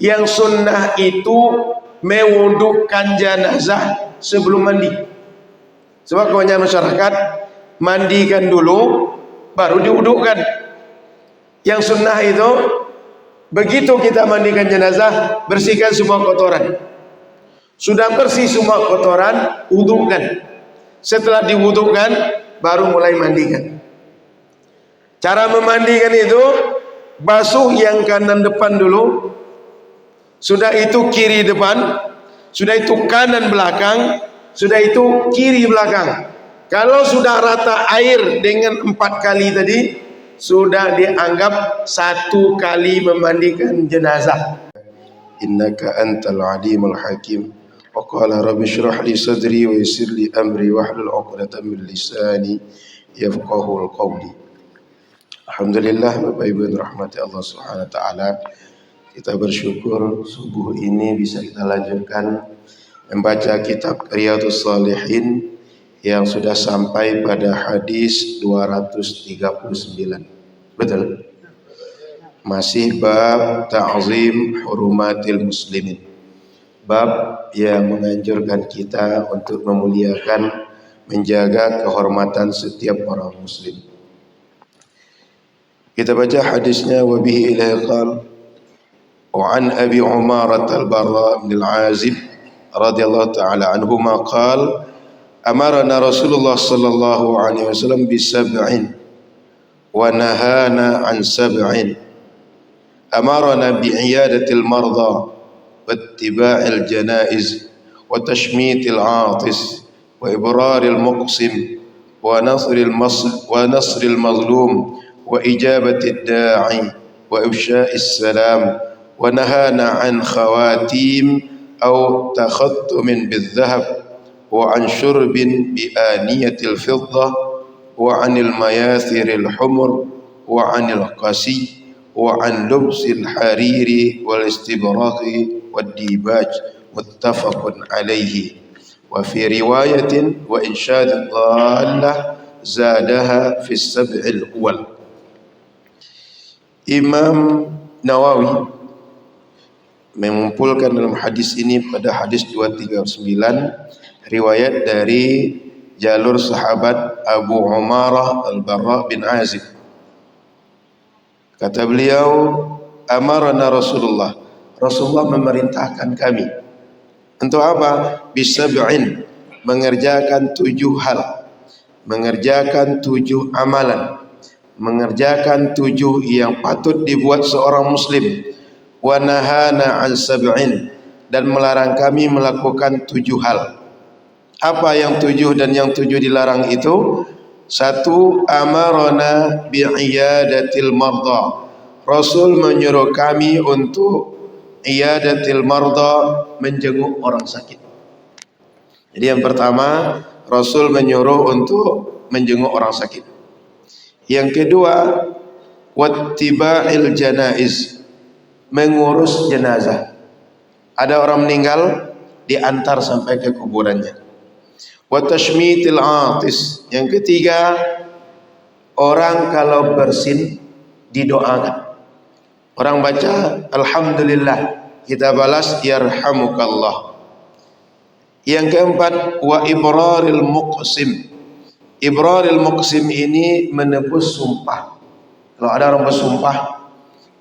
Yang sunnah itu mewudukkan jenazah sebelum mandi. Sebab kebanyakan masyarakat mandikan dulu baru diwudukkan. Yang sunnah itu begitu kita mandikan jenazah, bersihkan semua kotoran. Sudah bersih semua kotoran, wudukkan. Setelah diwudukkan baru mulai mandikan. Cara memandikan itu basuh yang kanan depan dulu, sudah itu kiri depan, sudah itu kanan belakang, sudah itu kiri belakang. Kalau sudah rata air dengan 4 kali tadi, sudah dianggap 1 kali memandikan jenazah. Innaka antal alimul hakim. Wa qala rabbi shrah li sadri wa yassir li amri wahlul 'uqdatam min lisani yafqahul qawli. Alhamdulillah, Bapak Ibu yang rahmati Allah Subhanahu wa taala. Kita bersyukur subuh ini bisa kita lanjutkan membaca kitab Riyadhus Shalihin yang sudah sampai pada hadis 239. Betul? Masih bab ta'zim hurumatil muslimin. Bab yang menganjurkan kita untuk memuliakan, menjaga kehormatan setiap orang muslim. Kita baca hadisnya, wa bihi ilaihi qala wa an Abi Umarah al-Barra bin al-Azib radhiyallahu ta'ala anhuma qala amarna Rasulullah sallallahu alaihi wasallam bi sab'in wa nahana an sab'in. Amarna bi iyadatil marda wa ittiba'il janaiz wa tashmitil 'atis wa ibraril muqsim wa nasril mazlum wa ijabatid da'i wa ifsya'is salam wa nahana an khawatim aw takhattumin bil-dhahab wa an syurbin bi aniyatil fiddah wa anil mayathiril humur wa anil qasi wa an lubsil hariri wal istibraqi wad dibaj muttafaqun alaihi. Wa fi riwayatin wa insyadid dhallah zadaha fi sab'il awal. Imam Nawawi mengumpulkan dalam hadis ini pada hadis 239 riwayat dari jalur sahabat Abu Umarah al-Barra bin Azib. Kata beliau, amarna Rasulullah memerintahkan kami untuk apa? Bisab'in, mengerjakan 7 hal, mengerjakan 7 amalan, mengerjakan 7 yang patut dibuat seorang muslim. Wa nahana an sab'in, dan melarang kami melakukan 7 hal. Apa yang 7 dan yang 7 dilarang itu? 1. Amarana bi'iyadatil marda. Rasul menyuruh kami untuk iyadatil marda, menjenguk orang sakit. Jadi yang pertama, Rasul menyuruh untuk menjenguk orang sakit. Yang kedua, wattiba'il janaiz, mengurus jenazah. Ada orang meninggal, diantar sampai ke kuburannya. Wa tashmitil 'atis, yang ketiga, orang kalau bersin didoakan. Orang baca alhamdulillah, kita balas yarhamukallah. Yang keempat, wa ibraril muqsim. Ibraril muqsim ini menebus sumpah. Kalau ada orang bersumpah,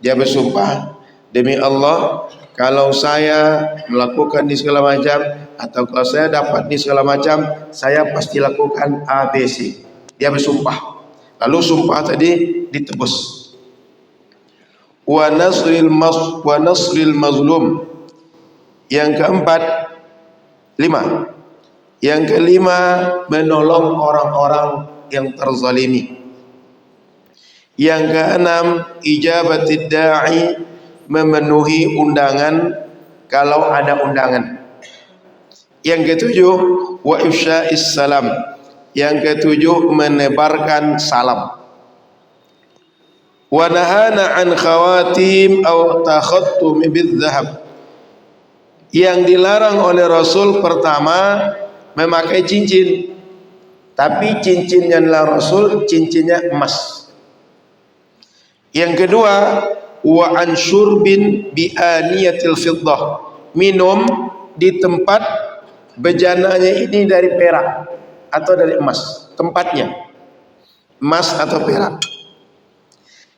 dia bersumpah, demi Allah, kalau saya melakukan ini segala macam, atau kalau saya dapat ini segala macam, saya pasti lakukan ABC. Dia bersumpah. Lalu sumpah tadi ditebus. Wa nasril mazlum. Yang keempat, 5. Yang kelima, menolong orang-orang yang terzalimi. Yang keenam, ijabatid da'i, memenuhi undangan kalau ada undangan. Yang ketujuh, wa ifsya'is salam. Yang ketujuh, menebarkan salam. Wa nahana an khawatim aw takhattum bil-dhahab. Yang dilarang oleh Rasul pertama, memakai cincin. Tapi cincinnya adalah Rasul, cincinnya emas. Yang kedua, wa an syurbin bi aniyatil fiddah, minum di tempat bejananya ini dari perak atau dari emas, tempatnya emas atau perak.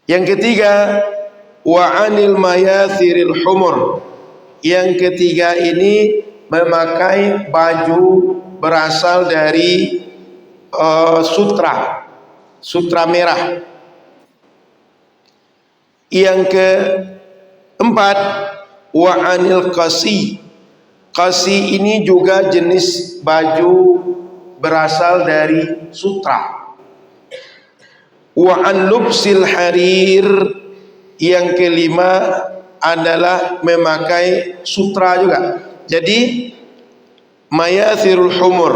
Yang ketiga, wa anil mayathiril humur. Yang ketiga ini memakai baju berasal dari sutra merah. Yang keempat, wa anil qasi. Qasi ini juga jenis baju berasal dari sutra. Wa an lubsil harir. Yang kelima adalah memakai sutra juga. Jadi mayathirul humur,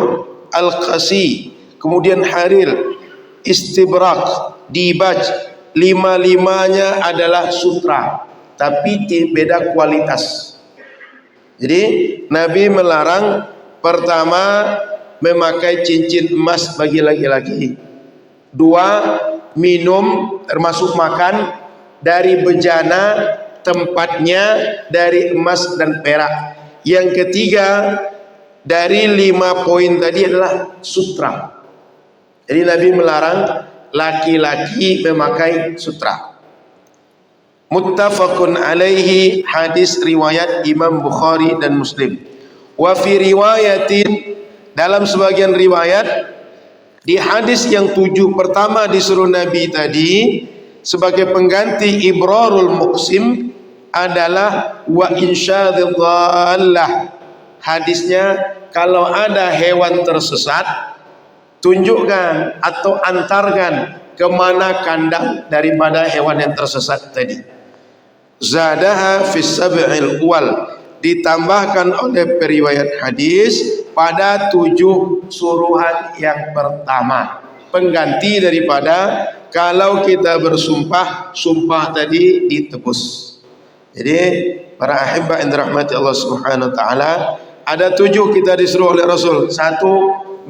al-qasi, kemudian harir, istibrak, dibaj, lima-limanya adalah sutra, tapi beda kualitas. Jadi Nabi melarang pertama memakai cincin emas bagi laki-laki, dua minum termasuk makan dari bejana tempatnya dari emas dan perak. Yang ketiga dari 5 poin tadi adalah sutra. Jadi Nabi melarang laki-laki memakai sutra. Muttafaqun alaihi, hadis riwayat Imam Bukhari dan Muslim. Wa fi riwayatin, dalam sebagian riwayat di hadis yang 7 pertama disuruh Nabi tadi sebagai pengganti ibrarul muqsim adalah wa insyadillah. Hadisnya, kalau ada hewan tersesat, tunjukkan atau antarkan kemana kandang daripada hewan yang tersesat tadi. Zadaha fis sab'il awal, ditambahkan oleh periwayat hadis pada 7 suruhan yang pertama, pengganti daripada kalau kita bersumpah, sumpah tadi ditebus. Jadi para ahibba yang dirahmati Allah Subhanahu wa taala, ada 7 kita disuruh oleh Rasul. 1,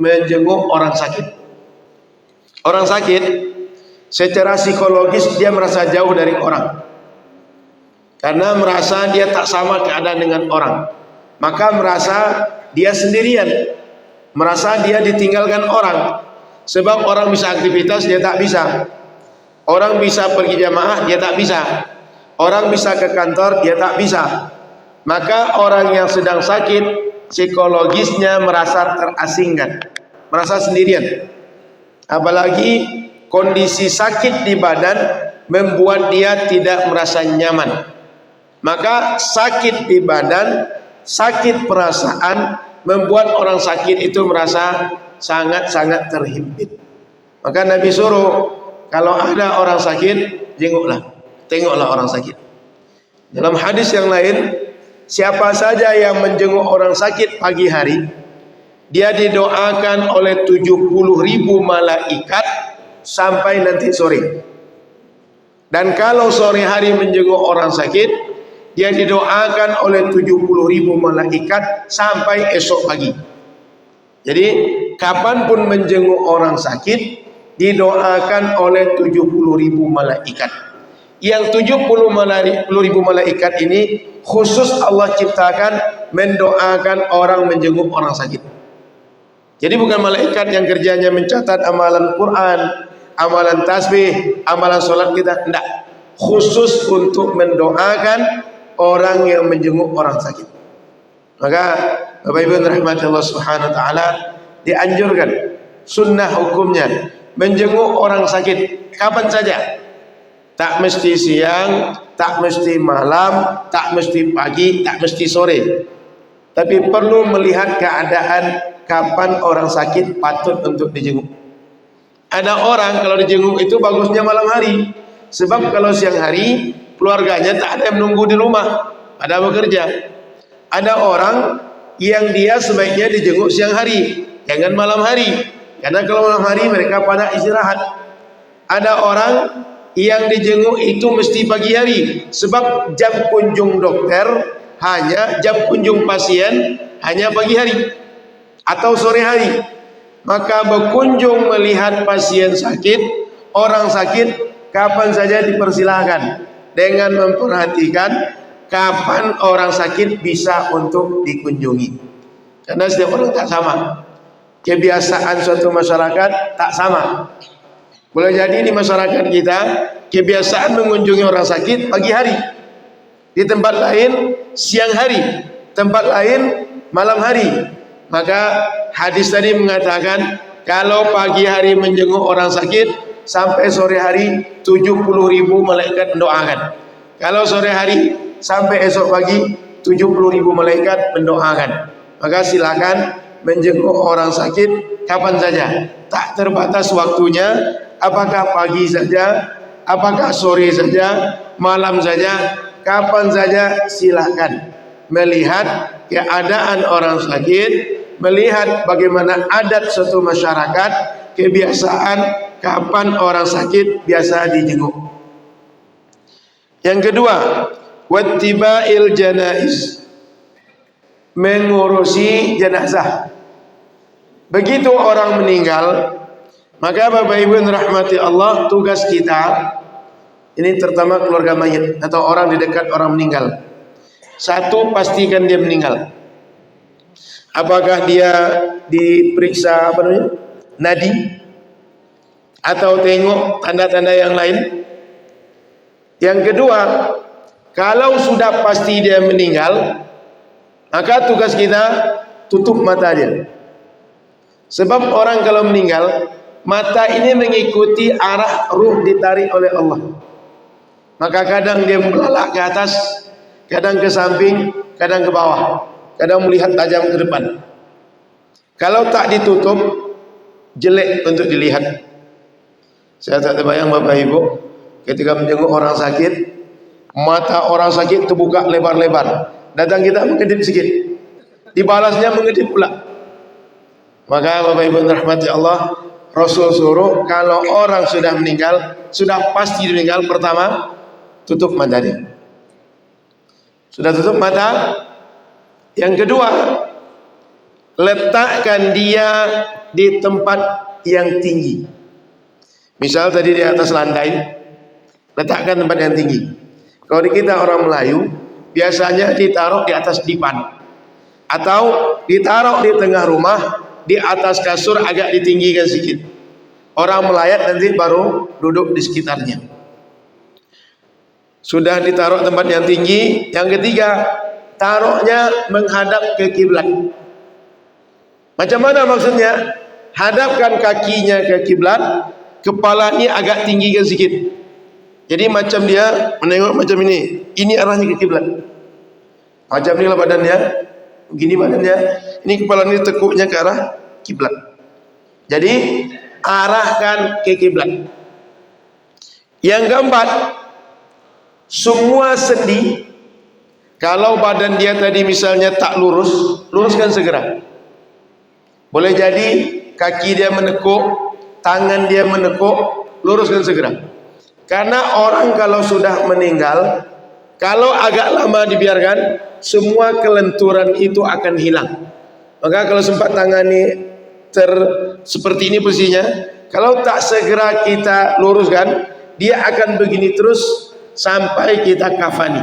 menjenguk orang sakit. Orang sakit secara psikologis dia merasa jauh dari orang, karena merasa dia tak sama keadaan dengan orang, maka merasa dia sendirian, merasa dia ditinggalkan orang. Sebab orang bisa aktivitas, dia tak bisa. Orang bisa pergi jamaah, dia tak bisa. Orang bisa ke kantor, dia tak bisa. Maka orang yang sedang sakit psikologisnya merasa terasingkan, merasa sendirian. Apalagi kondisi sakit di badan membuat dia tidak merasa nyaman. Maka sakit di badan, sakit perasaan membuat orang sakit itu merasa sangat-sangat terhimpit. Maka Nabi suruh, kalau ada orang sakit, jenguklah, tengoklah orang sakit. Dalam hadis yang lain, siapa saja yang menjenguk orang sakit pagi hari, dia didoakan oleh 70.000 malaikat sampai nanti sore. Dan kalau sore hari menjenguk orang sakit, dia didoakan oleh 70.000 malaikat sampai esok pagi. Jadi kapanpun menjenguk orang sakit, didoakan oleh 70.000 malaikat. Yang 70.000 malaikat ini khusus Allah ciptakan mendoakan orang menjenguk orang sakit. Jadi bukan malaikat yang kerjanya mencatat amalan Quran, amalan tasbih, amalan sholat kita, tidak. Khusus untuk mendoakan orang yang menjenguk orang sakit. Maka Bapak Ibu rahmati Allah Subhanahu wa taala, dianjurkan sunnah hukumnya menjenguk orang sakit kapan saja. Tak mesti siang, tak mesti malam, tak mesti pagi, tak mesti sore. Tapi perlu melihat keadaan kapan orang sakit patut untuk dijenguk. Ada orang kalau dijenguk itu bagusnya malam hari. Sebab kalau siang hari keluarganya tak ada yang menunggu di rumah, pada bekerja. Ada orang yang dia sebaiknya dijenguk siang hari, jangan malam hari, karena kalau malam hari mereka pada istirahat. Ada orang yang dijenguk itu mesti pagi hari, sebab jam kunjung dokter hanya, jam kunjung pasien hanya pagi hari atau sore hari. Maka berkunjung melihat pasien sakit, orang sakit, kapan saja dipersilahkan, dengan memperhatikan kapan orang sakit bisa untuk dikunjungi. Karena setiap orang tak sama, kebiasaan suatu masyarakat tak sama. Boleh jadi di masyarakat kita kebiasaan mengunjungi orang sakit pagi hari, di tempat lain siang hari, tempat lain malam hari. Maka hadis tadi mengatakan kalau pagi hari menjenguk orang sakit, sampai sore hari 70.000 malaikat mendoakan. Kalau sore hari sampai esok pagi 70.000 malaikat mendoakan. Maka silakan menjenguk orang sakit kapan saja, tak terbatas waktunya, apakah pagi saja, apakah sore saja, malam saja, kapan saja silakan. Melihat keadaan orang sakit, melihat bagaimana adat suatu masyarakat, kebiasaan kapan orang sakit biasa dijenguk. Yang kedua, wattiba'il janaiz, mengurusi jenazah. Begitu orang meninggal, maka Bapak Ibu yang rahmati Allah, tugas kita ini terutama keluarga mayit atau orang di dekat orang meninggal. Satu, pastikan dia meninggal. Apakah dia diperiksa nadi atau tengok tanda-tanda yang lain? Yang kedua, kalau sudah pasti dia meninggal, maka tugas kita tutup mata dia. Sebab orang kalau meninggal, mata ini mengikuti arah ruh ditarik oleh Allah. Maka kadang dia melalak ke atas, kadang ke samping, kadang ke bawah, kadang melihat tajam ke depan. Kalau tak ditutup, jelek untuk dilihat. Saya tak terbayang Bapak Ibu, ketika menjenguk orang sakit, mata orang sakit terbuka lebar-lebar, datang kita mengedip sikit, dibalasnya mengedip pula. Maka Bapak Ibu rahmati Allah, Rasul suruh kalau orang sudah meninggal, sudah pasti meninggal, pertama tutup mata dia. Sudah tutup mata. Yang kedua, letakkan dia di tempat yang tinggi. Misal tadi di atas lantai, letakkan tempat yang tinggi. Kalau di kita orang Melayu, biasanya ditaruh di atas dipan, atau ditaruh di tengah rumah, di atas kasur agak ditinggikan sedikit. Orang melayat nanti baru duduk di sekitarnya. Sudah ditaruh tempat yang tinggi. Yang ketiga, taruhnya menghadap ke kiblat. Macam mana maksudnya? Hadapkan kakinya ke kiblat, kepalanya agak tinggikan sedikit. Jadi macam dia menengok macam ini. Ini arahnya ke kiblat. Macam inilah badannya. Begini badannya. Ini kepala ini tekuknya ke arah kiblat. Jadi arahkan ke kiblat. Yang keempat, semua sendi, kalau badan dia tadi misalnya tak lurus, luruskan segera. Boleh jadi kaki dia menekuk, tangan dia menekuk, luruskan segera. Karena orang kalau sudah meninggal, kalau agak lama dibiarkan, semua kelenturan itu akan hilang. Maka kalau sempat tangani seperti ini posisinya, kalau tak segera kita luruskan, dia akan begini terus sampai kita kafani,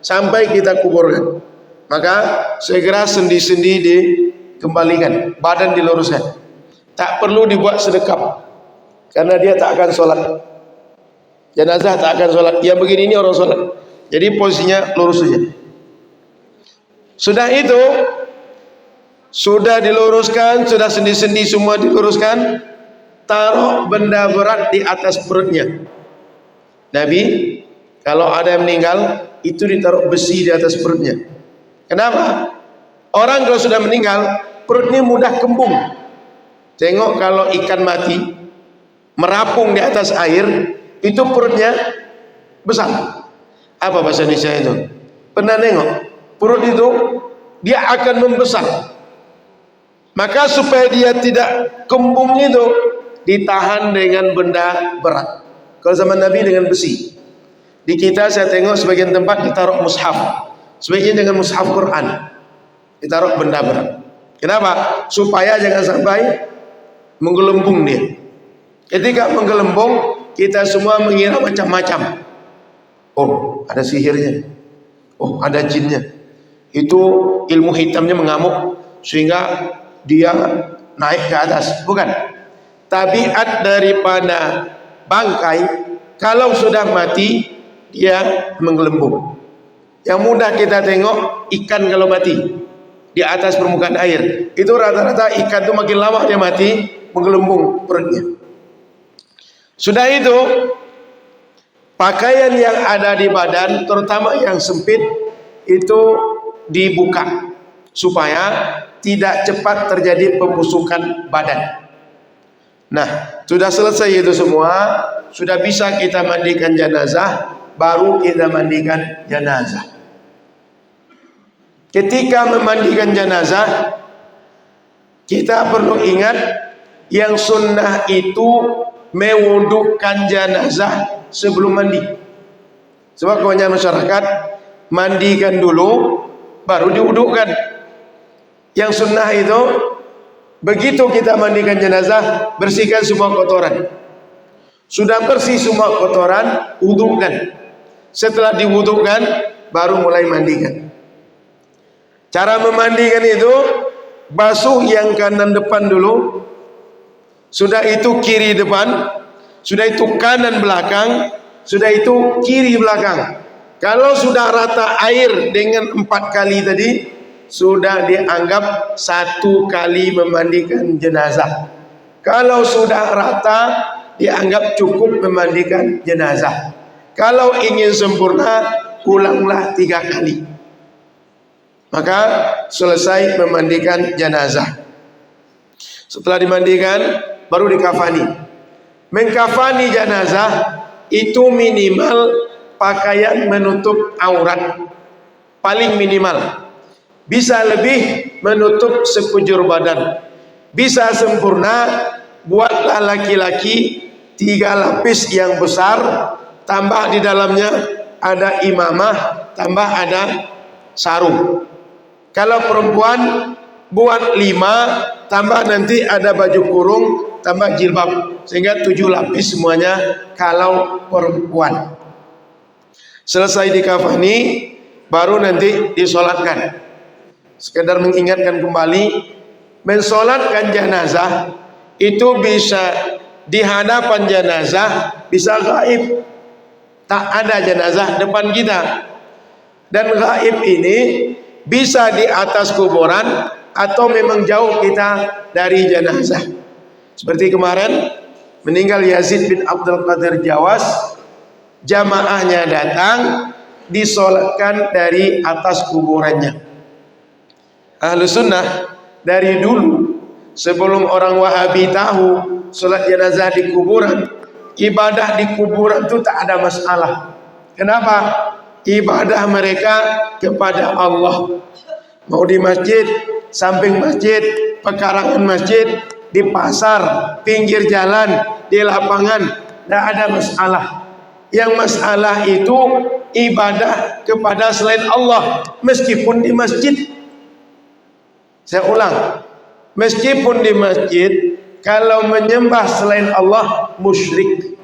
sampai kita kuburkan. Maka segera sendi-sendi dikembalikan, badan diluruskan. Tak perlu dibuat sedekap, karena dia tak akan sholat. Jenazah tak akan sholat. Yang begini ini orang sholat. Jadi posisinya lurus saja. Sudah itu, sudah diluruskan, sudah sendi-sendi semua diluruskan, taruh benda berat di atas perutnya. Nabi, kalau ada yang meninggal, itu ditaruh besi di atas perutnya. Kenapa? Orang kalau sudah meninggal, perutnya mudah kembung. Tengok kalau ikan mati, merapung di atas air, itu perutnya besar. Apa bahasa Indonesia itu? Pernah nengok? Perut itu, dia akan membesar. Maka supaya dia tidak kembung itu, ditahan dengan benda berat. Kalau zaman Nabi dengan besi. Di kita saya tengok sebagian tempat ditaruh mushaf. Sebagian dengan mushaf Quran. Ditaruh benda berat. Kenapa? Supaya jangan sampai menggelembung dia. Ketika menggelembung, kita semua mengira macam-macam. Oh, ada sihirnya. Oh, ada jinnya. Itu ilmu hitamnya mengamuk sehingga dia naik ke atas. Bukan. Tabiat daripada bangkai, kalau sudah mati dia menggelembung. Yang mudah kita tengok ikan kalau mati di atas permukaan air, itu rata-rata ikan itu makin lama dia mati menggelembung perutnya. Sudah itu pakaian yang ada di badan, terutama yang sempit, itu dibuka supaya tidak cepat terjadi pembusukan badan. Nah, sudah selesai itu semua, sudah bisa kita mandikan jenazah, baru kita mandikan jenazah. Ketika memandikan jenazah, kita perlu ingat yang sunnah itu mewudukkan jenazah sebelum mandi. Sebab kebanyakan masyarakat mandikan dulu baru diwudukkan. Yang sunnah itu begitu kita mandikan jenazah, bersihkan semua kotoran. Sudah bersih semua kotoran, wudukkan. Setelah diwudukkan baru mulai mandikan. Cara memandikan itu basuh yang kanan depan dulu, sudah itu kiri depan, sudah itu kanan belakang, sudah itu kiri belakang. Kalau sudah rata air dengan 4 kali tadi, sudah dianggap 1 kali memandikan jenazah. Kalau sudah rata, dianggap cukup memandikan jenazah. Kalau ingin sempurna, ulanglah 3 kali. Maka selesai memandikan jenazah. Setelah dimandikan, baru dikafani. Mengkafani jenazah itu minimal pakaian menutup aurat, paling minimal. Bisa lebih menutup sekujur badan. Bisa sempurna, buatlah laki-laki 3 lapis yang besar, tambah di dalamnya ada imamah, tambah ada sarung. Kalau perempuan buat 5, tambah nanti ada baju kurung, tambah jilbab, sehingga 7 lapis semuanya kalau perempuan. Selesai dikafani, baru nanti disolatkan. Sekedar mengingatkan kembali, mensolatkan jenazah itu bisa di hadapan jenazah, bisa gaib. Tak ada jenazah depan kita. Dan gaib ini bisa di atas kuburan atau memang jauh kita dari jenazah. Seperti kemarin meninggal Yazid bin Abdul Qadir Jawas, jamaahnya datang, disolatkan dari atas kuburannya. Ahlus sunnah dari dulu, sebelum orang Wahabi tahu solat jenazah di kuburan, ibadah di kuburan itu tak ada masalah. Kenapa? Ibadah mereka kepada Allah. Mau di masjid, samping masjid, pekarangan masjid, di pasar, pinggir jalan, di lapangan, tidak ada masalah. Yang masalah itu ibadah kepada selain Allah, meskipun di masjid. Saya ulang, meskipun di masjid, kalau menyembah selain Allah musyrik.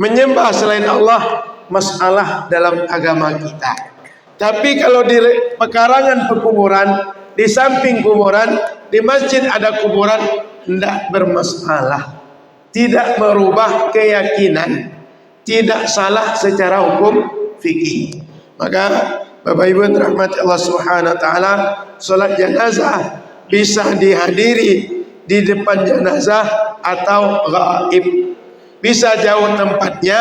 Menyembah selain Allah masalah dalam agama kita. Tapi kalau di pekarangan pekuburan, di samping kuburan, di masjid ada kuburan, tidak bermasalah. Tidak merubah keyakinan, tidak salah secara hukum fikih. Maka Bapak Ibu yang dirahmati Allah Subhanahu wa taala, salat jenazah bisa dihadiri di depan jenazah atau gaib. Bisa jauh tempatnya,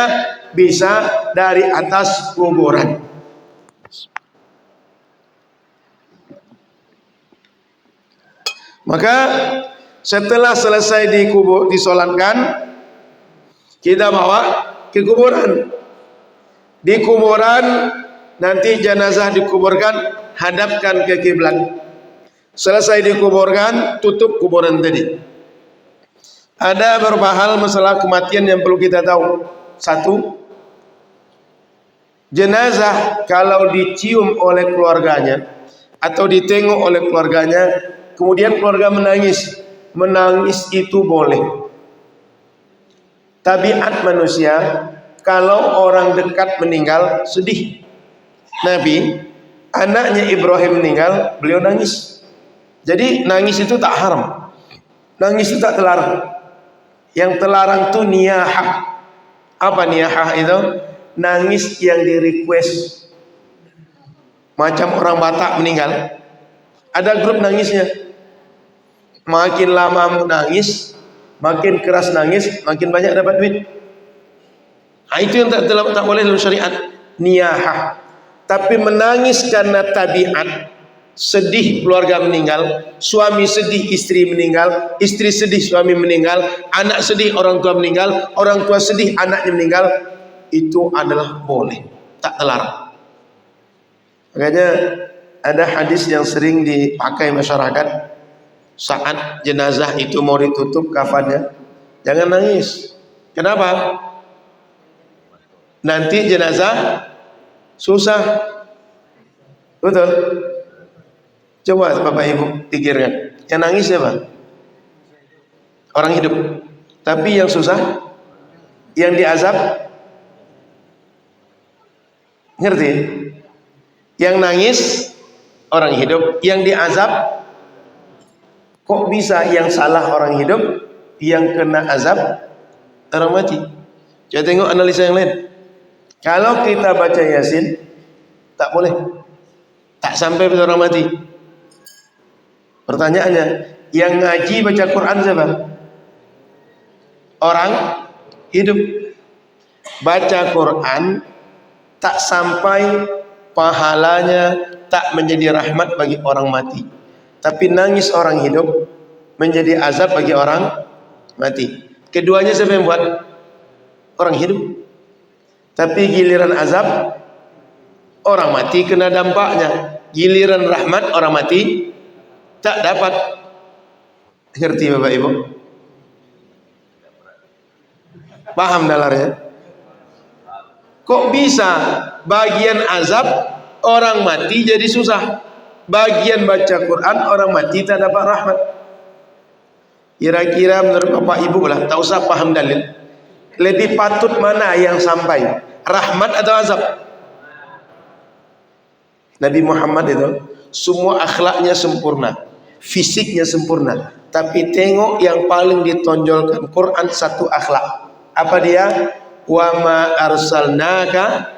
bisa dari atas kuburan. Maka setelah selesai disolatkan, kita bawa ke kuburan. Di kuburan nanti jenazah dikuburkan, hadapkan ke kiblat. Selesai dikuburkan, tutup kuburan tadi. Ada beberapa hal masalah kematian yang perlu kita tahu. 1, jenazah kalau dicium oleh keluarganya atau ditengok oleh keluarganya, kemudian keluarga menangis, menangis itu boleh. tabiat manusia kalau orang dekat meninggal sedih. Nabi, anaknya Ibrahim meninggal, beliau nangis. Jadi nangis itu tak haram, nangis itu tak terlarang. Yang terlarang itu niyahah. Apa niyahah itu? Nangis yang di request. Macam orang Batak meninggal, ada grup nangisnya. Makin lama menangis, makin keras nangis, makin banyak dapat duit. Nah, itu yang tak boleh dalam syariat, niyahah. Tapi menangis karena tabiat, sedih keluarga meninggal, suami sedih istri meninggal, istri sedih suami meninggal, anak sedih orang tua meninggal, orang tua sedih anaknya meninggal, itu adalah boleh, tak terlarang. Makanya ada hadis yang sering dipakai masyarakat saat jenazah itu mau ditutup kafannya, jangan nangis. Kenapa? Nanti jenazah susah. Betul? Coba Bapak Ibu pikirkan, yang nangis siapa? Orang hidup. Tapi yang susah, yang diazab, ngerti? Yang nangis orang hidup, yang diazab. Kok bisa yang salah orang hidup, yang kena azab orang mati? Coba tengok analisa yang lain. Kalau kita baca Yasin, tak boleh, tak sampai pada orang mati. Pertanyaannya, yang ngaji baca Quran siapa? Orang hidup. Baca Quran tak sampai pahalanya, tak menjadi rahmat bagi orang mati. Tapi nangis orang hidup menjadi azab bagi orang mati. Keduanya siapa yang buat? Orang hidup. Tapi giliran azab, orang mati kena dampaknya. Giliran rahmat, orang mati tak dapat. Ngerti Bapak Ibu? Paham dalarnya? Kok bisa bagian azab orang mati jadi susah, bagian baca Quran orang mati tak dapat rahmat? Kira-kira menurut Bapak Ibu lah, tak usah paham dalil, lebih patut mana yang sampai, rahmat atau azab? Nabi Muhammad itu semua akhlaknya sempurna, fisiknya sempurna, tapi tengok yang paling ditonjolkan Quran satu akhlak. Apa dia? Wa ma arsalnaka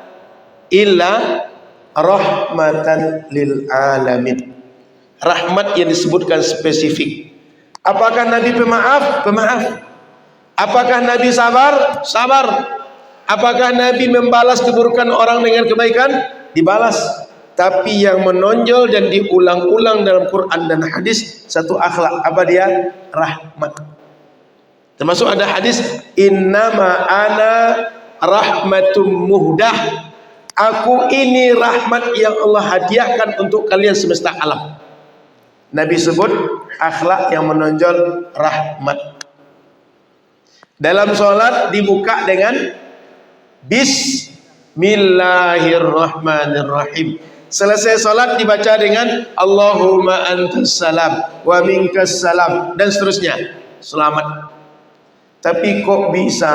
illa rahmatan lil alamin. Rahmat yang disebutkan spesifik. Apakah Nabi pemaaf? Pemaaf. Apakah Nabi sabar? Sabar. Apakah Nabi membalas keburukan orang dengan kebaikan? Dibalas. Tapi yang menonjol dan diulang-ulang dalam Quran dan hadis satu akhlak. Apa dia? Rahmat. Termasuk ada hadis, innama ana rahmatum muhdah. Aku ini rahmat yang Allah hadiahkan untuk kalian semesta alam. Nabi sebut akhlak yang menonjol rahmat. Dalam sholat dibuka dengan Bismillahirrahmanirrahim. Selesai sholat dibaca dengan Allahumma antas salam wa minkas salam, dan seterusnya. Selamat. Tapi kok bisa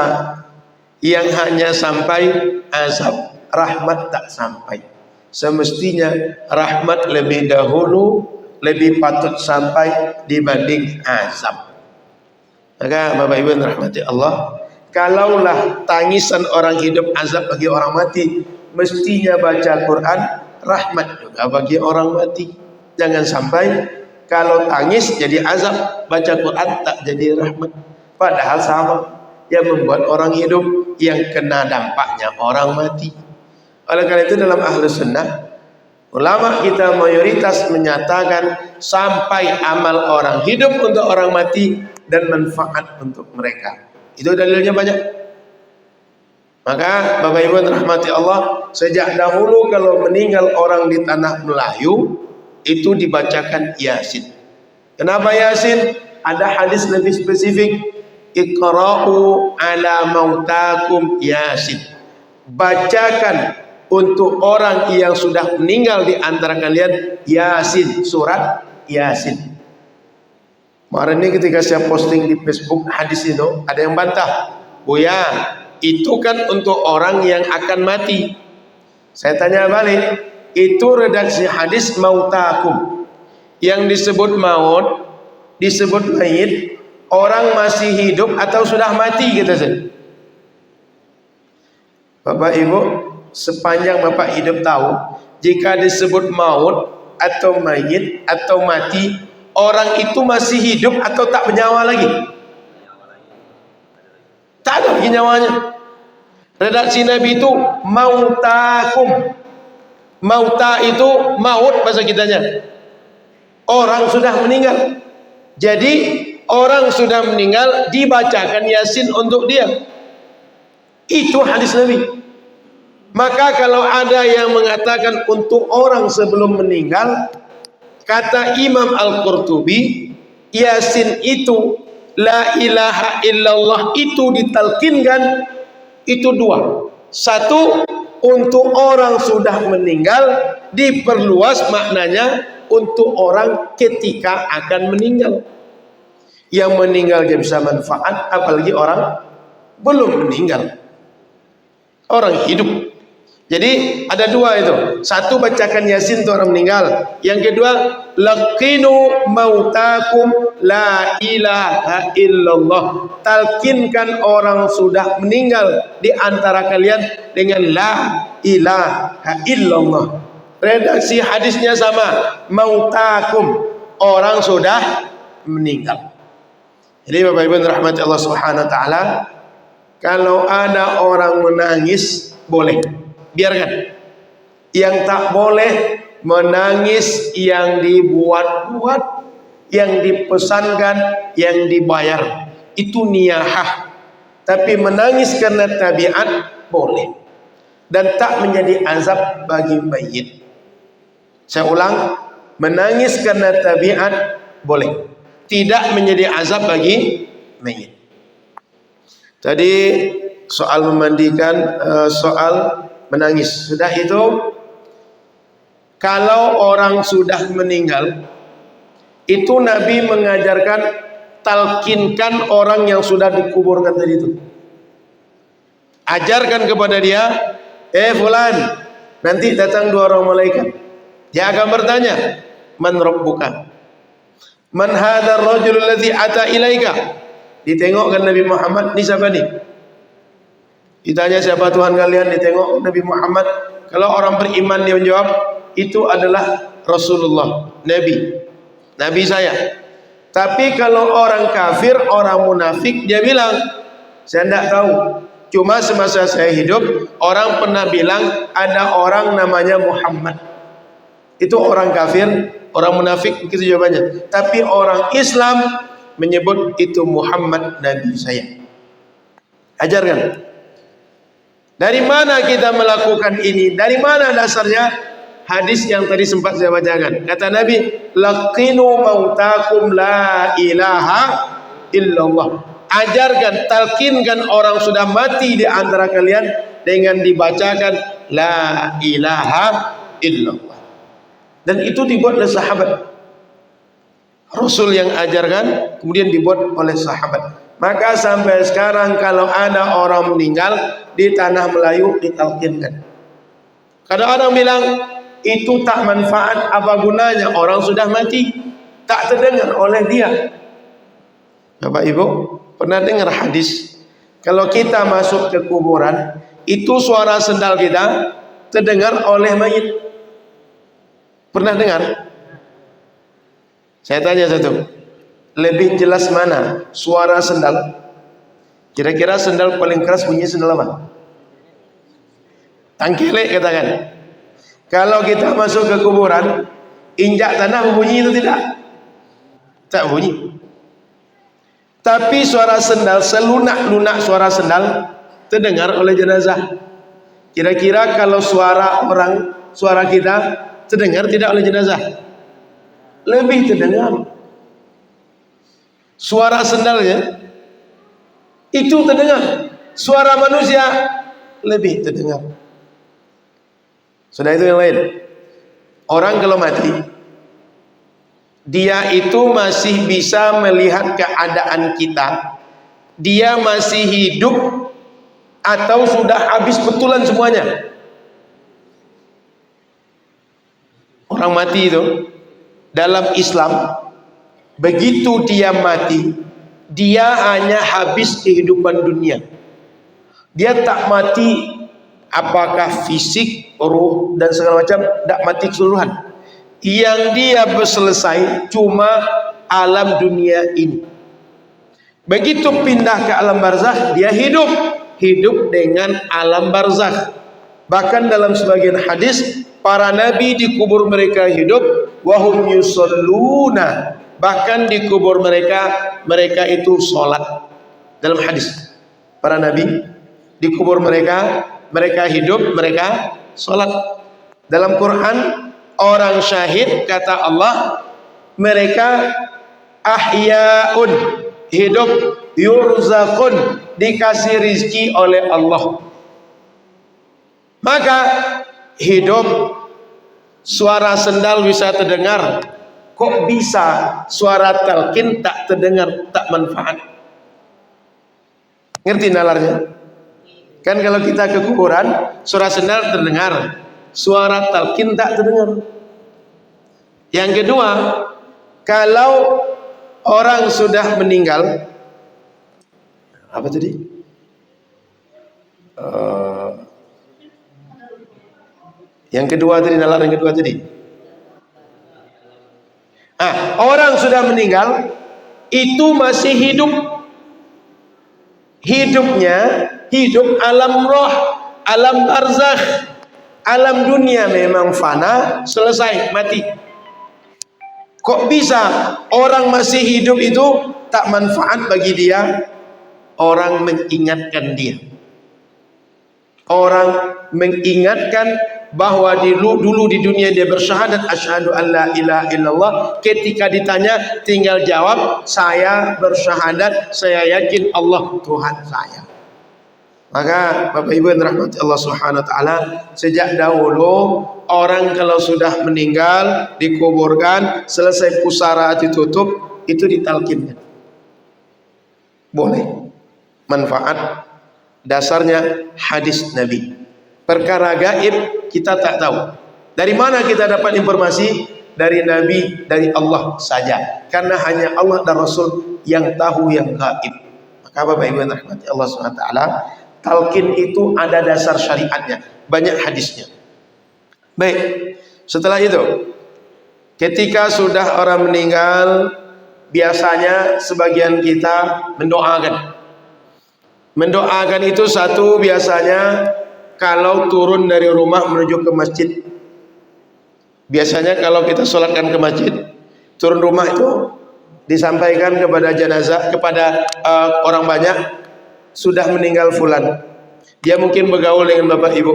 yang hanya sampai azab, rahmat tak sampai? Semestinya rahmat lebih dahulu, lebih patut sampai dibanding azab. Maka Bapak Ibu yang rahmati Allah, kalaulah tangisan orang hidup azab bagi orang mati, mestinya baca Quran rahmat juga bagi orang mati. Jangan sampai kalau tangis jadi azab, baca Quran tak jadi rahmat. Padahal sama, yang membuat orang hidup, yang kena dampaknya orang mati. Oleh karena itu dalam Ahlus Sunnah, ulama kita mayoritas menyatakan sampai amal orang hidup untuk orang mati dan manfaat untuk mereka. Itu dalilnya banyak. Maka Bapak Ibu yang rahmati Allah, sejak dahulu kalau meninggal orang di tanah Melayu itu dibacakan Yasin. Kenapa Yasin? Ada hadis lebih spesifik, Iqra'u ala mautakum Yasin. Bacakan untuk orang yang sudah meninggal di antara kalian Yasin, surat Yasin. Kemarin ini ketika saya posting di Facebook hadis itu, ada yang bantah. Buya, itu kan untuk orang yang akan mati. Saya tanya balik, itu redaksi hadis mautakum. Yang disebut maut, disebut mayit, orang masih hidup atau sudah mati gitu saja. Bapak Ibu, sepanjang Bapak hidup tahu, jika disebut maut atau mayit atau mati, orang itu masih hidup atau tak bernyawa lagi? Tak ada lagi nyawanya. Redaksi Nabi itu mautakum. Mauta itu maut bahasa kitanya. Orang sudah meninggal. Jadi orang sudah meninggal dibacakan Yasin untuk dia. Itu hadis Nabi. Maka kalau ada yang mengatakan untuk orang sebelum meninggal, kata Imam Al-Qurtubi, Yasin itu, la ilaha illallah itu ditalkinkan, itu dua. Satu, untuk orang sudah meninggal, diperluas maknanya untuk orang ketika akan meninggal. Yang meninggal dia bisa manfaat, apalagi orang belum meninggal, orang hidup. Jadi ada dua itu. Satu, bacakan Yasin untuk orang meninggal. Yang kedua, laqinu mautakum la ilaha illallah. Talkinkan orang sudah meninggal di antara kalian dengan la ilaha illallah. Redaksi hadisnya sama, mautakum, orang sudah meninggal. Jadi Bapak Ibu rahmati Allah Subhanahu wa taala, kalau ada orang menangis boleh, biarkan. Yang tak boleh menangis yang dibuat-buat, yang dipesankan, yang dibayar. Itu niyahah. Tapi menangis karena tabiat boleh. Dan tak menjadi azab bagi mayit. Saya ulang, menangis karena tabiat boleh. Tidak menjadi azab bagi mayit. Tadi soal memandikan, soal menangis. Sudah itu, kalau orang sudah meninggal, itu Nabi mengajarkan talkinkan orang yang sudah dikuburkan tadi itu. Ajarkan kepada dia, fulan, nanti datang dua orang malaikat. Dia akan bertanya, man rabbuka? Man hadzal rajul alladzi ata ilaika? Ditengokkan Nabi Muhammad, ni siapa ni? Ditanya siapa Tuhan kalian, ditengok Nabi Muhammad. Kalau orang beriman dia menjawab, itu adalah Rasulullah, Nabi saya. Tapi kalau orang kafir, orang munafik, dia bilang, saya tidak tahu. Cuma semasa saya hidup, orang pernah bilang ada orang namanya Muhammad. Itu orang kafir, orang munafik, begitu jawabannya. Tapi orang Islam menyebut itu Muhammad Nabi saya. Ajarkan. Dari mana kita melakukan ini? Dari mana dasarnya? Hadis yang tadi sempat saya bacakan. Kata Nabi, laqinu mautakum la ilaha illallah. Ajarkan, talkinkan orang sudah mati di antara kalian dengan dibacakan la ilaha illallah. Dan itu dibuat oleh sahabat. Rasul yang ajarkan, kemudian dibuat oleh sahabat. Maka sampai sekarang kalau ada orang meninggal di tanah Melayu ditalkinkan. Kadang orang bilang itu tak manfaat, apa gunanya, orang sudah mati, tak terdengar oleh dia. Bapak Ibu pernah dengar hadis, kalau kita masuk ke kuburan, itu suara sendal kita terdengar oleh mayit. Pernah dengar? Saya tanya satu, lebih jelas mana suara sendal? Kira-kira sendal paling keras bunyi sendal apa? Tangkelek katakan. Kalau kita masuk ke kuburan, injak tanah bunyi itu tidak? Tak bunyi. Tapi suara sendal, selunak-lunak suara sendal terdengar oleh jenazah. Kira-kira kalau suara orang, suara kita terdengar tidak oleh jenazah? Lebih terdengar. Suara sendalnya itu terdengar. Suara manusia lebih terdengar. Sudah itu yang lain. Orang kalau mati, dia itu masih bisa melihat keadaan kita dia masih hidup atau sudah habis betulan semuanya. Orang mati itu dalam Islam, begitu dia mati, dia hanya habis kehidupan dunia. Dia tak mati apakah fisik, ruh dan segala macam, tak mati keseluruhan. Yang dia selesai cuma alam dunia ini. Begitu pindah ke alam barzakh, dia hidup dengan alam barzakh. Bahkan dalam sebagian hadis, para nabi dikubur mereka hidup, wahum yusalluna, bahkan dikubur mereka itu sholat. Dalam hadis, para nabi dikubur mereka hidup, mereka sholat. Dalam Quran, orang syahid, kata Allah, mereka ahyaun, hidup, yurzaqun, dikasih rizki oleh Allah. Maka hidup, suara sendal bisa terdengar, kok bisa suara talqin tak terdengar, tak manfaat? Ngerti nalarnya? Kan kalau kita ke kuburan, suara sendal terdengar, suara talqin tak terdengar. Yang kedua, kalau orang sudah meninggal, apa tadi? Yang kedua tadi, nalar yang kedua tadi. Orang sudah meninggal, itu masih hidup. Hidupnya, hidup alam roh, alam barzakh. Alam dunia memang fana, selesai, mati. Kok bisa orang masih hidup itu tak manfaat bagi dia? Orang mengingatkan dia. Orang mengingatkan bahwa dulu di dunia dia bersyahadat asyhadu an la ilaha illallah. Ketika ditanya tinggal jawab, saya bersyahadat, saya yakin Allah Tuhan saya. Maka Bapak Ibu yang dirahmati Allah Subhanahu wa taala, sejak dahulu orang kalau sudah meninggal dikuburkan, selesai pusara ditutup, itu ditalkinkan. Boleh. Manfaat dasarnya hadis Nabi. Perkara gaib kita tak tahu. Dari mana kita dapat informasi? Dari Nabi, dari Allah saja. Karena hanya Allah dan Rasul yang tahu yang gaib. Maka Bapak Ibu yang dirahmati Allah Subhanahu wa taala, talqin itu ada dasar syariatnya, banyak hadisnya. Baik, setelah itu, ketika sudah orang meninggal, biasanya sebagian kita mendoakan. Mendoakan itu satu, biasanya kalau turun dari rumah menuju ke masjid. Biasanya kalau kita sholatkan ke masjid, turun rumah itu disampaikan kepada jenazah, kepada orang banyak, sudah meninggal fulan. Dia mungkin bergaul dengan Bapak Ibu,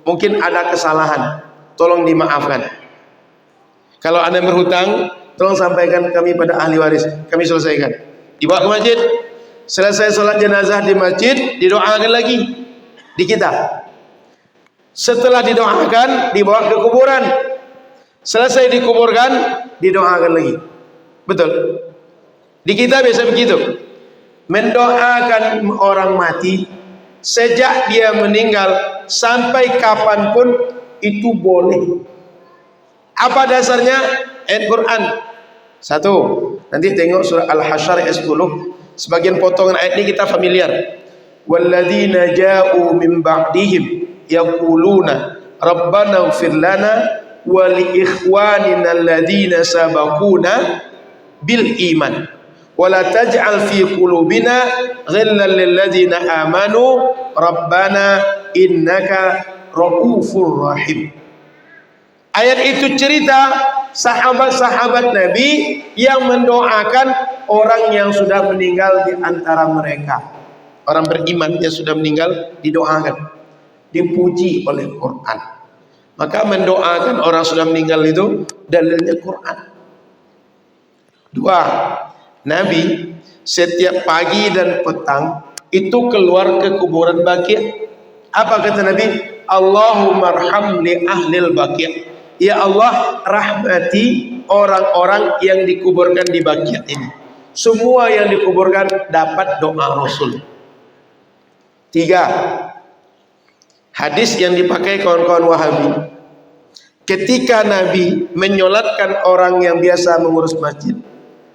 mungkin ada kesalahan, tolong dimaafkan. Kalau ada yang berhutang, tolong sampaikan kami pada ahli waris, kami selesaikan. Dibawa ke masjid, selesai sholat jenazah di masjid, didoakan lagi di kita. Setelah didoakan, dibawa ke kuburan. Selesai dikuburkan, didoakan lagi. Betul. Di kita biasa begitu. Mendoakan orang mati sejak dia meninggal sampai kapanpun itu boleh. Apa dasarnya? Ayat Quran. Satu, nanti tengok surah Al-Hasyr ayat 10. Sebagian potongan ayat ini kita familiar. Walladzina ja'u min ba'dihim yaquluna rabbana ighfir lana wa li ikhwanina alladzina sabaquna bil iman wa la taj'al fi qulubina ghillan lil ladzina amanu rabbana innaka raufur rahim. Ayat itu cerita sahabat-sahabat Nabi yang mendoakan orang yang sudah meninggal di antara mereka. Orang beriman yang sudah meninggal didoakan, dipuji oleh Quran. Maka mendoakan orang sudah meninggal itu dalilnya Quran. Dua, Nabi setiap pagi dan petang itu keluar ke kuburan Baqi'. Apa kata Nabi? Allahumma arham li ahlil Baqi'. Ya Allah, rahmati orang-orang yang dikuburkan di Baqi' ini. semua yang dikuburkan dapat doa Rasul. 3. Hadis yang dipakai kawan-kawan Wahabi. Ketika Nabi menyolatkan orang yang biasa mengurus masjid,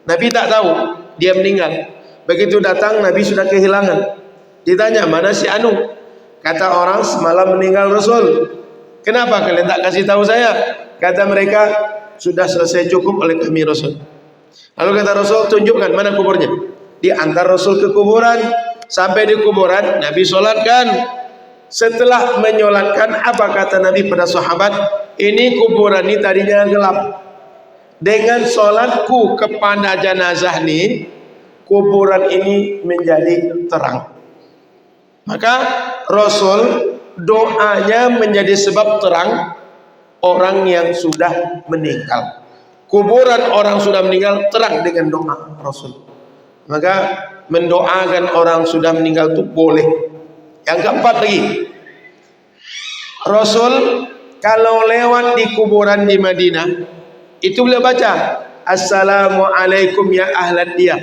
Nabi tak tahu dia meninggal. Begitu datang, Nabi sudah kehilangan. Ditanya, mana si Anu? Kata orang, semalam meninggal Rasul. Kenapa kalian tak kasih tahu saya? Kata mereka, sudah selesai cukup oleh kami Rasul. Lalu kata Rasul, tunjukkan mana kuburnya. Diantar Rasul ke kuburan. Sampai di kuburan, Nabi solatkan. Setelah menyolatkan, apa kata Nabi pada sahabat? Ini kuburan ini tadinya gelap. Dengan solatku kepada jenazah ini, kuburan ini menjadi terang. Maka Rasul doanya menjadi sebab terang orang yang sudah meninggal. Kuburan orang sudah meninggal terang dengan doa Rasul. Maka mendoakan orang sudah meninggal itu boleh. Yang keempat lagi, Rasul kalau lewat di kuburan di Madinah itu boleh baca Assalamualaikum ya ahlad diyar,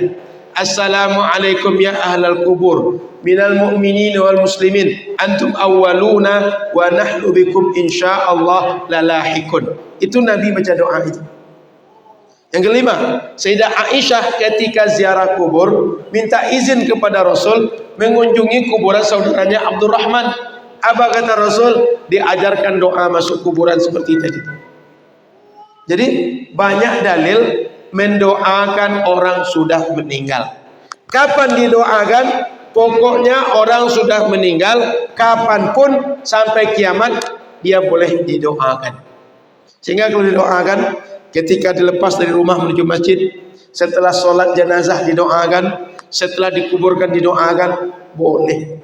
Assalamualaikum ya ahlal kubur, minal mu'minin wal muslimin, antum awwaluna wa nahnu bikum insyaallah lalahikun. Itu Nabi baca doa itu. Yang kelima, Sayyidah Aisyah ketika ziarah kubur minta izin kepada Rasul mengunjungi kuburan saudaranya Abdurrahman. Apa kata Rasul? Diajarkan doa masuk kuburan seperti tadi. Jadi banyak dalil mendoakan orang sudah meninggal. Kapan didoakan? Pokoknya orang sudah meninggal, kapanpun sampai kiamat dia boleh didoakan. Sehingga kalau didoakan ketika dilepas dari rumah menuju masjid, setelah sholat jenazah didoakan, setelah dikuburkan didoakan, boleh.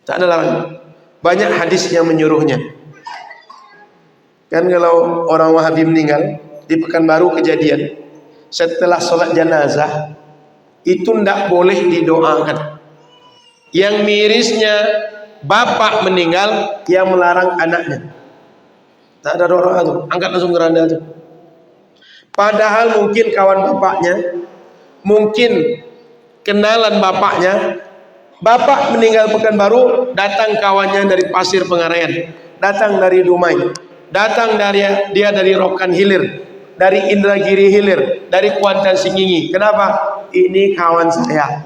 Tak ada larangan. Banyak hadis yang menyuruhnya. Kan kalau orang Wahabi meninggal di Pekanbaru kejadian, setelah sholat jenazah itu tidak boleh didoakan. Yang mirisnya bapak meninggal yang melarang anaknya. Tak ada doa itu, angkat langsung keranda itu. Padahal mungkin kawan bapaknya, mungkin kenalan bapaknya. Bapak meninggal Pekanbaru, datang kawannya dari Pasir Pengaraian, datang dari Dumai, datang dia dari Rokan Hilir, dari Indragiri Hilir, dari Kuantan Singingi. Kenapa? Ini kawan saya.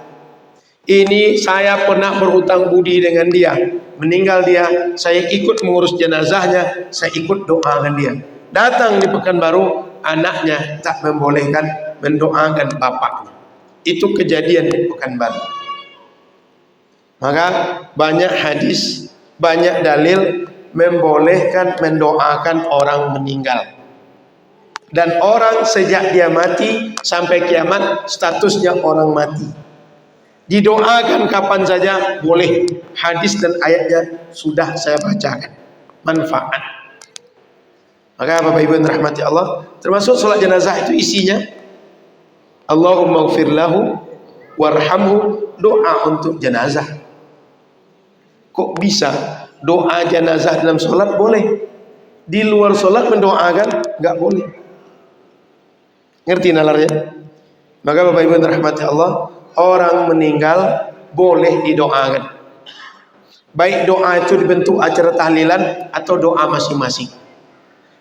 Ini saya pernah berhutang budi dengan dia. Meninggal dia, saya ikut mengurus jenazahnya, saya ikut doakan dia. Datang di Pekanbaru, anaknya tak membolehkan mendoakan bapaknya. Itu kejadian di Pekanbaru. Maka banyak hadis, banyak dalil membolehkan mendoakan orang meninggal. Dan orang sejak dia mati sampai kiamat statusnya orang mati. Didoakan kapan saja boleh. Hadis dan ayatnya sudah saya bacakan. Manfaat. Maka Bapak Ibu yang rahmati Allah, termasuk sholat jenazah itu isinya Allahumma ighfir lahu warhamhu, doa untuk jenazah. Kok bisa doa jenazah dalam sholat boleh, di luar sholat mendoakan nggak boleh? Ngerti nalarnya? Maka Bapak Ibu yang rahmati Allah, orang meninggal boleh didoakan. Baik doa itu dibentuk acara tahlilan atau doa masing-masing.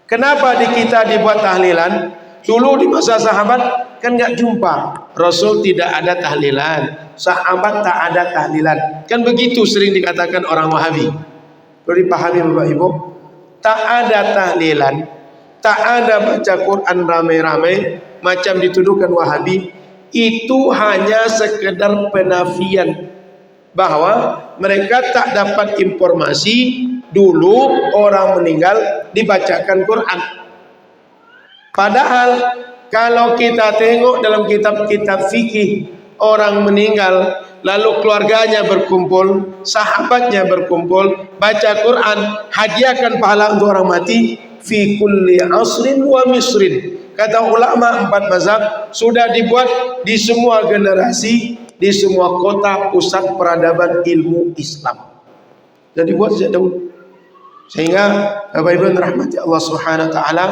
Kenapa di kita dibuat tahlilan? Dulu di masa sahabat kan nggak jumpa, Rasul tidak ada tahlilan, sahabat tak ada tahlilan. Kan begitu sering dikatakan orang Wahabi. Perlu dipahami Bapak Ibu, tak ada tahlilan, tak ada baca Quran ramai-ramai macam dituduhkan Wahabi. Itu hanya sekedar penafian bahwa mereka tak dapat informasi dulu orang meninggal dibacakan Quran. Padahal kalau kita tengok dalam kitab-kitab fikih, orang meninggal lalu keluarganya berkumpul, sahabatnya berkumpul, baca Quran, hadiahkan pahala untuk orang mati fi kulli asrin wa misrin. Kata ulama 4 mazhab sudah dibuat di semua generasi, di semua kota pusat peradaban ilmu Islam. Sudah dibuat sejak dahulu. Sehingga Bapak Ibu yang rahmati Allah Subhanahu wa taala,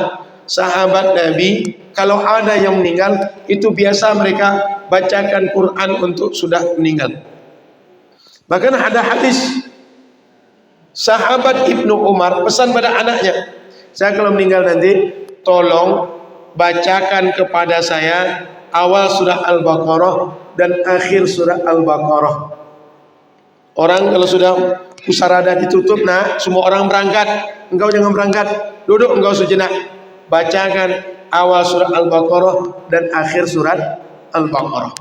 sahabat Nabi Kalau ada yang meninggal, itu biasa mereka bacakan Quran untuk sudah meninggal. Bahkan ada hadis sahabat Ibnu Umar pesan pada anaknya, saya kalau meninggal nanti tolong bacakan kepada saya awal surah Al-Baqarah dan akhir surah Al-Baqarah. Orang kalau sudah pusarada ditutup, nah semua orang berangkat, engkau jangan berangkat, duduk engkau sejenak, bacakan awal surah Al-Baqarah dan akhir surat Al-Baqarah.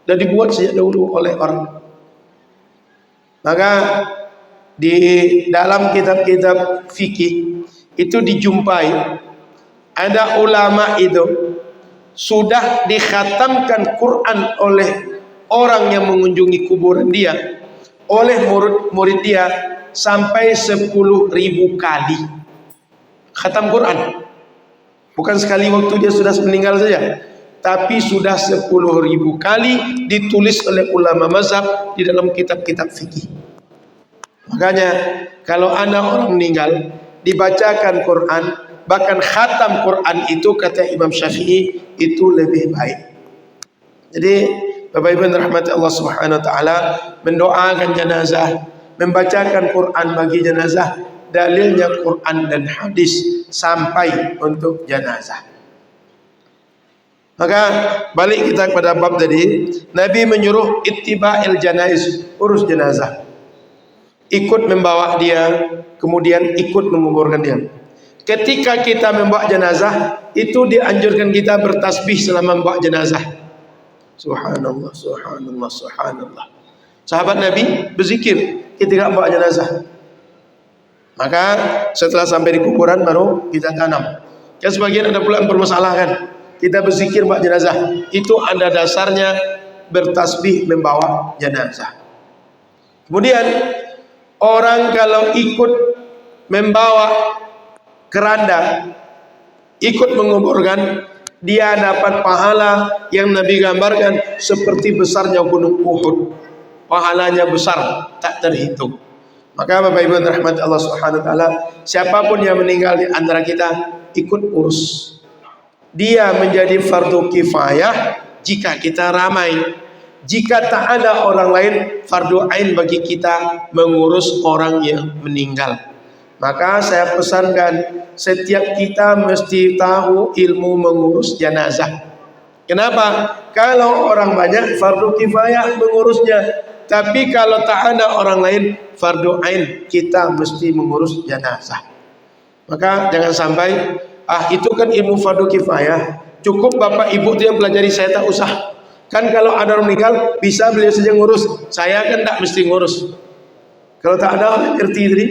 Dan dibuat sejak dahulu oleh orang. Maka di dalam kitab-kitab fikih itu dijumpai ada ulama itu sudah dikhatamkan Quran oleh orang yang mengunjungi kuburan dia, oleh murid-murid dia sampai 10.000 kali khatam Quran. Bukan sekali waktu dia sudah meninggal saja, tapi sudah 10.000 kali ditulis oleh ulama mazhab di dalam kitab-kitab fikih. Makanya kalau ada orang meninggal dibacakan Quran, bahkan khatam Quran itu kata Imam Syafi'i itu lebih baik. Jadi Bapak Ibu yang dirahmati Allah Subhanahu wa taala, mendoakan jenazah, membacakan Quran bagi jenazah, dalilnya Quran dan hadis sampai untuk jenazah. Maka balik kita kepada bab tadi, Nabi menyuruh ittiba'il janaiz, urus jenazah, ikut membawa dia, kemudian ikut menguburkan dia. Ketika kita membawa jenazah, itu dianjurkan kita bertasbih selama membawa jenazah. Subhanallah, subhanallah, subhanallah. Sahabat Nabi berzikir ketika membawa jenazah. Maka setelah sampai di kuburan baru kita tanam. Kan sebagian ada pula yang bermasalahkan, kita berzikir membawa jenazah, itu ada dasarnya bertasbih membawa jenazah. Kemudian orang kalau ikut membawa keranda, ikut menguburkan, dia dapat pahala yang Nabi gambarkan seperti besarnya gunung Uhud. Pahalanya besar, tak terhitung. Maka Bapak Ibu yang dirahmati Allah Subhanahu wa taala, siapapun yang meninggal di antara kita ikut urus. Dia menjadi fardu kifayah jika kita ramai. Jika tak ada orang lain, fardu ain bagi kita mengurus orang yang meninggal. Maka saya pesankan, setiap kita mesti tahu ilmu mengurus jenazah. Kenapa? Kalau orang banyak fardu kifayah mengurusnya, tapi kalau tak ada orang lain fardu ain kita mesti mengurus jenazah. Maka jangan sampai itu kan ilmu fardu kifayah, cukup bapak ibu itu yang pelajari, saya tak usah. Kan kalau ada orang meninggal bisa beliau saja ngurus, saya kan tak mesti ngurus. Kalau tak ada orang RT tadi,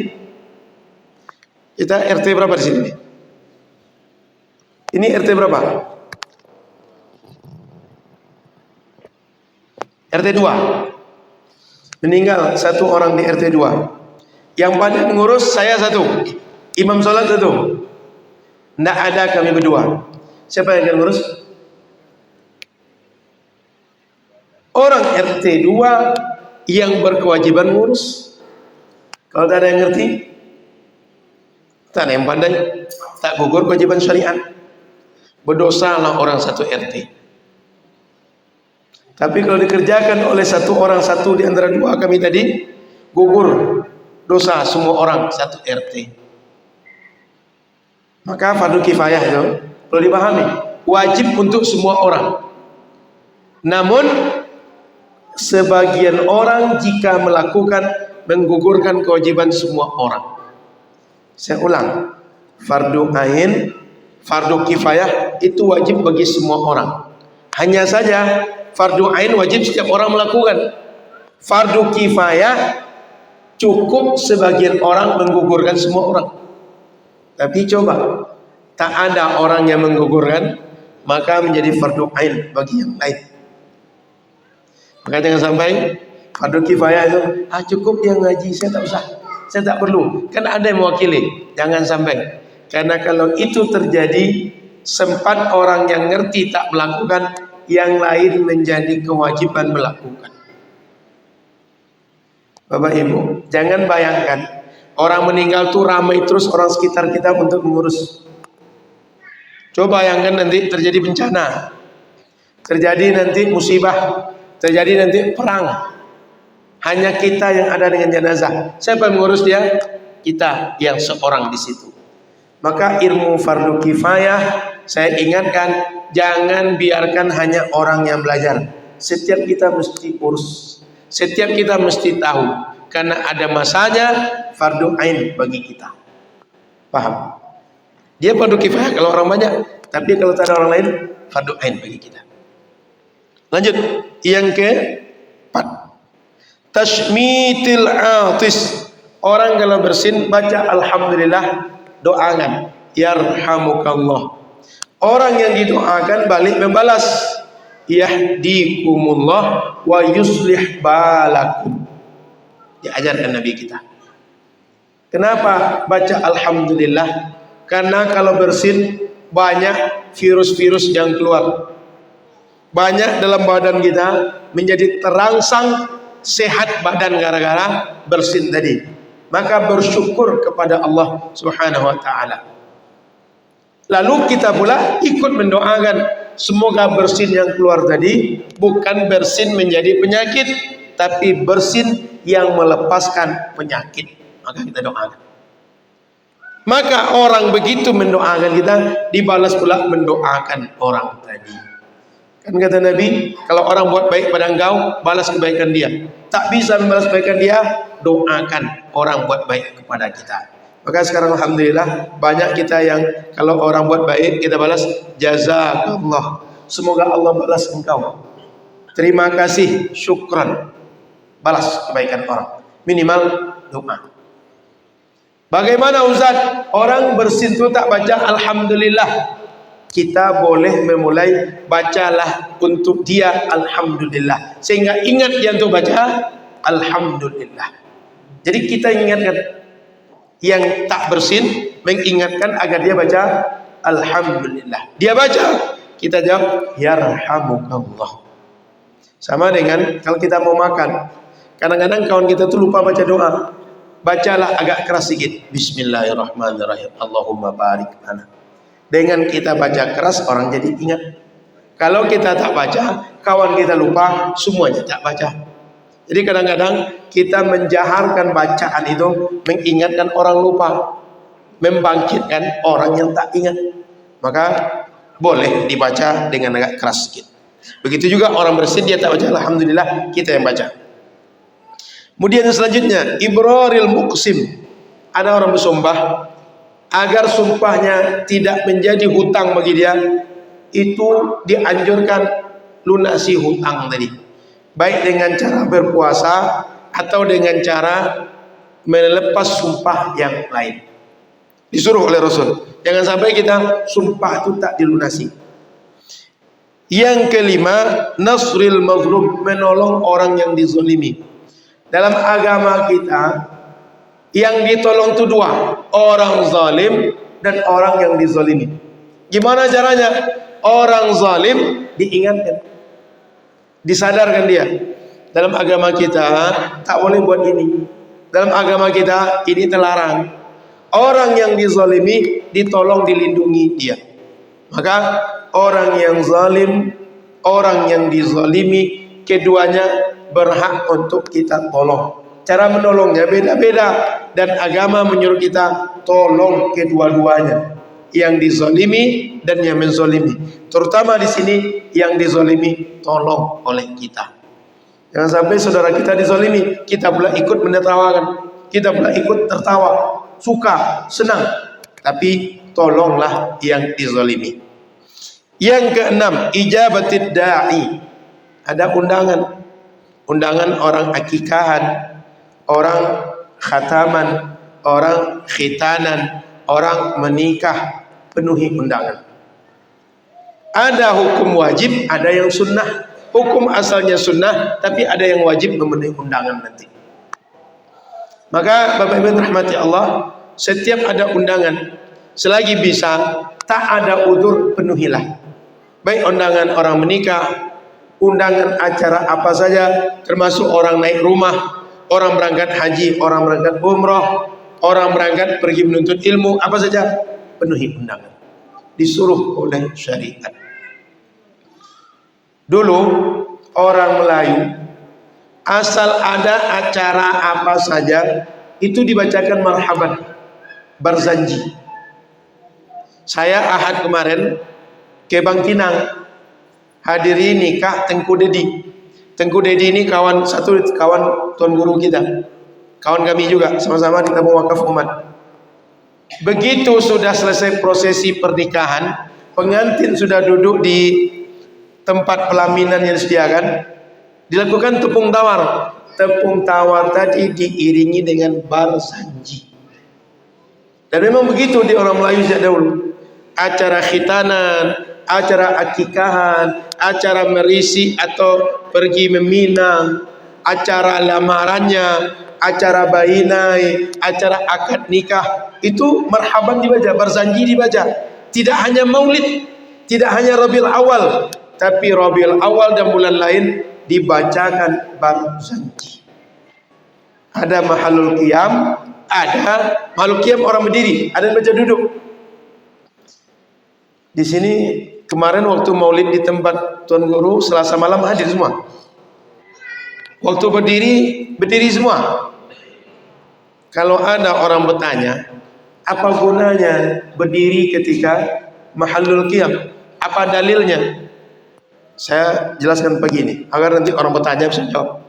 kita RT berapa di sini? Ini RT berapa? RT 2. Meninggal satu orang di RT 2. Yang banyak ngurus saya satu, imam sholat satu. Tidak ada kami berdua. Siapa yang akan ngurus? Orang RT 2 yang berkewajiban ngurus. Kalau tak ada yang ngerti, tak ada yang pandai, tak gugur kewajiban syariat, berdosalah orang satu RT. Tapi kalau dikerjakan oleh satu orang satu di antara dua kami tadi, gugur dosa semua orang satu RT. Maka fardu kifayah itu perlu dipahami, wajib untuk semua orang. Namun sebagian orang jika melakukan menggugurkan kewajiban semua orang. Saya ulang, fardu ain, fardu kifayah itu wajib bagi semua orang. Hanya saja fardu ain wajib setiap orang melakukan. Fardu kifayah cukup sebagian orang menggugurkan semua orang. Tapi coba tak ada orang yang menggugurkan, maka menjadi fardu ain bagi yang lain. Maka jangan sampai fardu kifayah itu cukup dia ngaji, saya tak usah, saya tak perlu, kan ada yang mewakili. Jangan sampai, karena kalau itu terjadi, sempat orang yang ngerti tak melakukan, yang lain menjadi kewajiban melakukan. Bapak Ibu, jangan bayangkan orang meninggal tuh ramai terus orang sekitar kita untuk mengurus. Coba bayangkan nanti terjadi bencana, terjadi nanti musibah, terjadi nanti perang. Hanya kita yang ada dengan jenazah. Siapa yang mengurus dia? Kita yang seorang di situ. Maka ilmu fardu kifayah, saya ingatkan, jangan biarkan hanya orang yang belajar. Setiap kita mesti urus. Setiap kita mesti tahu. Karena ada masanya fardu ain bagi kita. Paham? Dia fardu kifayah kalau orang banyak, tapi kalau tak ada orang lain, fardu ain bagi kita. Lanjut, yang ke-4. Tashmitil atis. Orang kalau bersin baca alhamdulillah, doakan yarhamukallah. Orang yang didoakan balik membalas yahdikumullah wa yuslih balakum. Diajarkan Nabi kita. Kenapa baca alhamdulillah? Karena kalau bersin banyak virus-virus yang keluar. Banyak dalam badan kita menjadi terangsang, sehat badan gara-gara bersin tadi. Maka bersyukur kepada Allah Subhanahu wa taala. Lalu kita pula ikut mendoakan semoga bersin yang keluar tadi bukan bersin menjadi penyakit, tapi bersin yang melepaskan penyakit. Maka kita doakan. Maka orang begitu mendoakan kita, dibalas pula mendoakan orang tadi. Kan kata Nabi, kalau orang buat baik pada engkau, balas kebaikan dia. Tak bisa membalas kebaikan dia, doakan orang buat baik kepada kita. Maka sekarang alhamdulillah banyak kita yang kalau orang buat baik kita balas jazakallah. Semoga Allah balas engkau. Terima kasih, syukran. Balas kebaikan orang. Minimal doa. Bagaimana Ustaz? Orang bersin itu tak baca alhamdulillah. Kita boleh memulai bacalah untuk dia alhamdulillah. Sehingga ingat dia untuk baca alhamdulillah. Jadi kita ingatkan yang tak bersin, mengingatkan agar dia baca alhamdulillah. Dia baca, kita jawab yarhamukallah. Sama dengan kalau kita mau makan. Kadang-kadang kawan kita tuh lupa baca doa. Bacalah agak keras sedikit. Bismillahirrahmanirrahim. Allahumma barik lana. Dengan kita baca keras, orang jadi ingat. Kalau kita tak baca, kawan kita lupa, semuanya tak baca. Jadi kadang-kadang kita menjaharkan bacaan itu, mengingatkan orang lupa, membangkitkan orang yang tak ingat. Maka boleh dibaca dengan agak keras sedikit. Begitu juga orang bersin, dia tak baca alhamdulillah, kita yang baca. Kemudian selanjutnya, ibraril muqsim. Ada orang bersumpah, agar sumpahnya tidak menjadi hutang bagi dia, itu dianjurkan lunasi hutang tadi. Baik dengan cara berpuasa atau dengan cara melepas sumpah yang lain. Disuruh oleh Rasul. Jangan sampai kita sumpah itu tak dilunasi. Yang kelima, nasril mazlum, menolong orang yang dizalimi. Dalam agama kita, yang ditolong itu dua, orang zalim dan orang yang dizalimi. Gimana caranya? Orang zalim diingatkan, disadarkan dia. Dalam agama kita tak boleh buat ini. Dalam agama kita ini terlarang. Orang yang dizalimi ditolong, dilindungi dia. Maka orang yang zalim, orang yang dizalimi, keduanya berhak untuk kita tolong. Cara menolongnya beda-beda, dan agama menyuruh kita tolong kedua-duanya, yang dizalimi dan yang menzalimi. Terutama di sini yang dizalimi tolong oleh kita. Jangan sampai saudara kita dizalimi, kita pula ikut menertawakan, kita pula ikut tertawa, suka, senang, tapi tolonglah yang dizalimi. Yang keenam, ijabatid da'i. Ada undangan orang akikahan, orang khataman, orang khitanan, orang menikah, penuhi undangan. Ada hukum wajib, ada yang sunnah. Hukum asalnya sunnah, tapi ada yang wajib memenuhi undangan nanti. Maka Bapak Ibu rahmati Allah, setiap ada undangan, selagi bisa, tak ada udzur, penuhilah. Baik undangan orang menikah, undangan acara apa saja, termasuk orang naik rumah, orang berangkat haji, orang berangkat umrah, orang berangkat pergi menuntut ilmu, apa saja, penuhi undangan. disuruh oleh syariat. Dulu orang Melayu asal ada acara apa saja itu dibacakan marhaban, barzanji. Saya Ahad kemarin ke Bangkinang hadiri nikah Tengku Dedi. Tengku Dedi ini kawan Tuan Guru kita, kawan kami juga, sama-sama di tabung wakaf umat. Begitu sudah selesai prosesi pernikahan, pengantin sudah duduk di tempat pelaminan yang disediakan, dilakukan tepung tawar. Tepung tawar tadi diiringi dengan barzanji. Dan memang begitu di orang Melayu sejak dahulu. Acara khitanan, acara akikahan, acara merisi atau pergi meminang, acara lamarannya, acara bainai, acara akad nikah, itu marhaban dibaca, barzanji dibaca. Tidak hanya maulid, tidak hanya Rabiul Awal, tapi Rabiul Awal dan bulan lain dibacakan barzanji. Ada mahalul qiyam, ada mahalul qiyam orang berdiri, ada yang baca duduk. Di sini kemarin waktu maulid di tempat Tuan Guru Selasa malam hadir semua. Waktu berdiri semua. Kalau ada orang bertanya, apa gunanya berdiri ketika mahalul qiyam? Apa dalilnya? Saya jelaskan begini, agar nanti orang bertanya bisa jawab.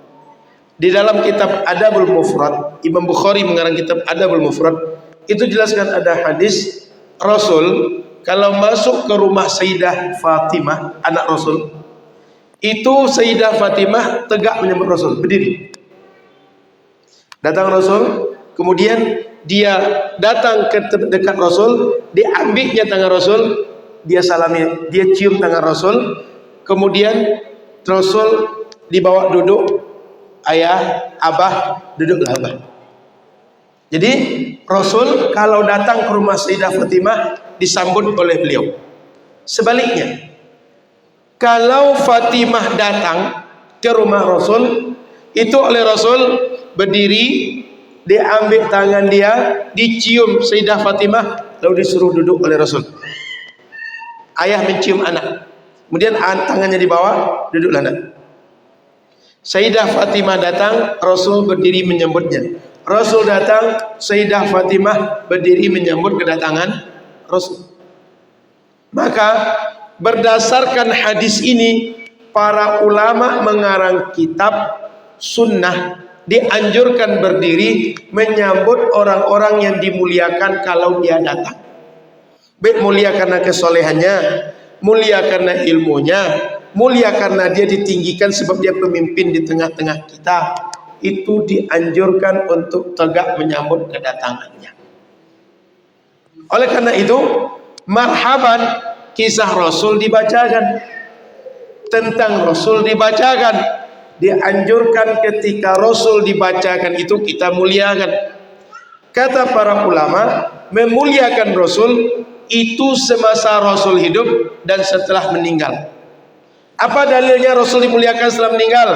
Di dalam kitab Adabul Mufrad, Imam Bukhari mengarang kitab Adabul Mufrad, itu jelaskan ada hadis Rasul kalau masuk ke rumah Sayyidah Fatimah, anak Rasul, itu Sayyidah Fatimah tegak menyambut Rasul, berdiri. Datang Rasul, kemudian dia datang ke dekat Rasul, diambilnya tangan Rasul, dia salami, dia cium tangan Rasul, kemudian Rasul dibawa duduk, ayah, abah, duduklah abah. Jadi Rasul kalau datang ke rumah Sayyidah Fatimah disambut oleh beliau. Sebaliknya, kalau Fatimah datang ke rumah Rasul, itu oleh Rasul berdiri, diambil tangan dia, dicium Sayyidah Fatimah, lalu disuruh duduk oleh Rasul. Ayah mencium anak, kemudian tangannya dibawa, duduklah anak. Sayyidah Fatimah datang, Rasul berdiri menyambutnya. Rasul datang, Sayyidah Fatimah berdiri menyambut kedatangan Rasul. Maka berdasarkan hadis ini, para ulama mengarang kitab sunnah dianjurkan berdiri menyambut orang-orang yang dimuliakan kalau dia datang. Baik mulia karena kesolehannya, mulia karena ilmunya, mulia karena dia ditinggikan sebab dia pemimpin di tengah-tengah kita. Itu dianjurkan untuk tegak menyambut kedatangannya. Oleh karena itu, marhaban, kisah Rasul dibacakan, tentang Rasul dibacakan, dianjurkan ketika Rasul dibacakan itu kita muliakan. Kata para ulama, memuliakan Rasul itu semasa Rasul hidup dan setelah meninggal. Apa dalilnya Rasul dimuliakan setelah meninggal?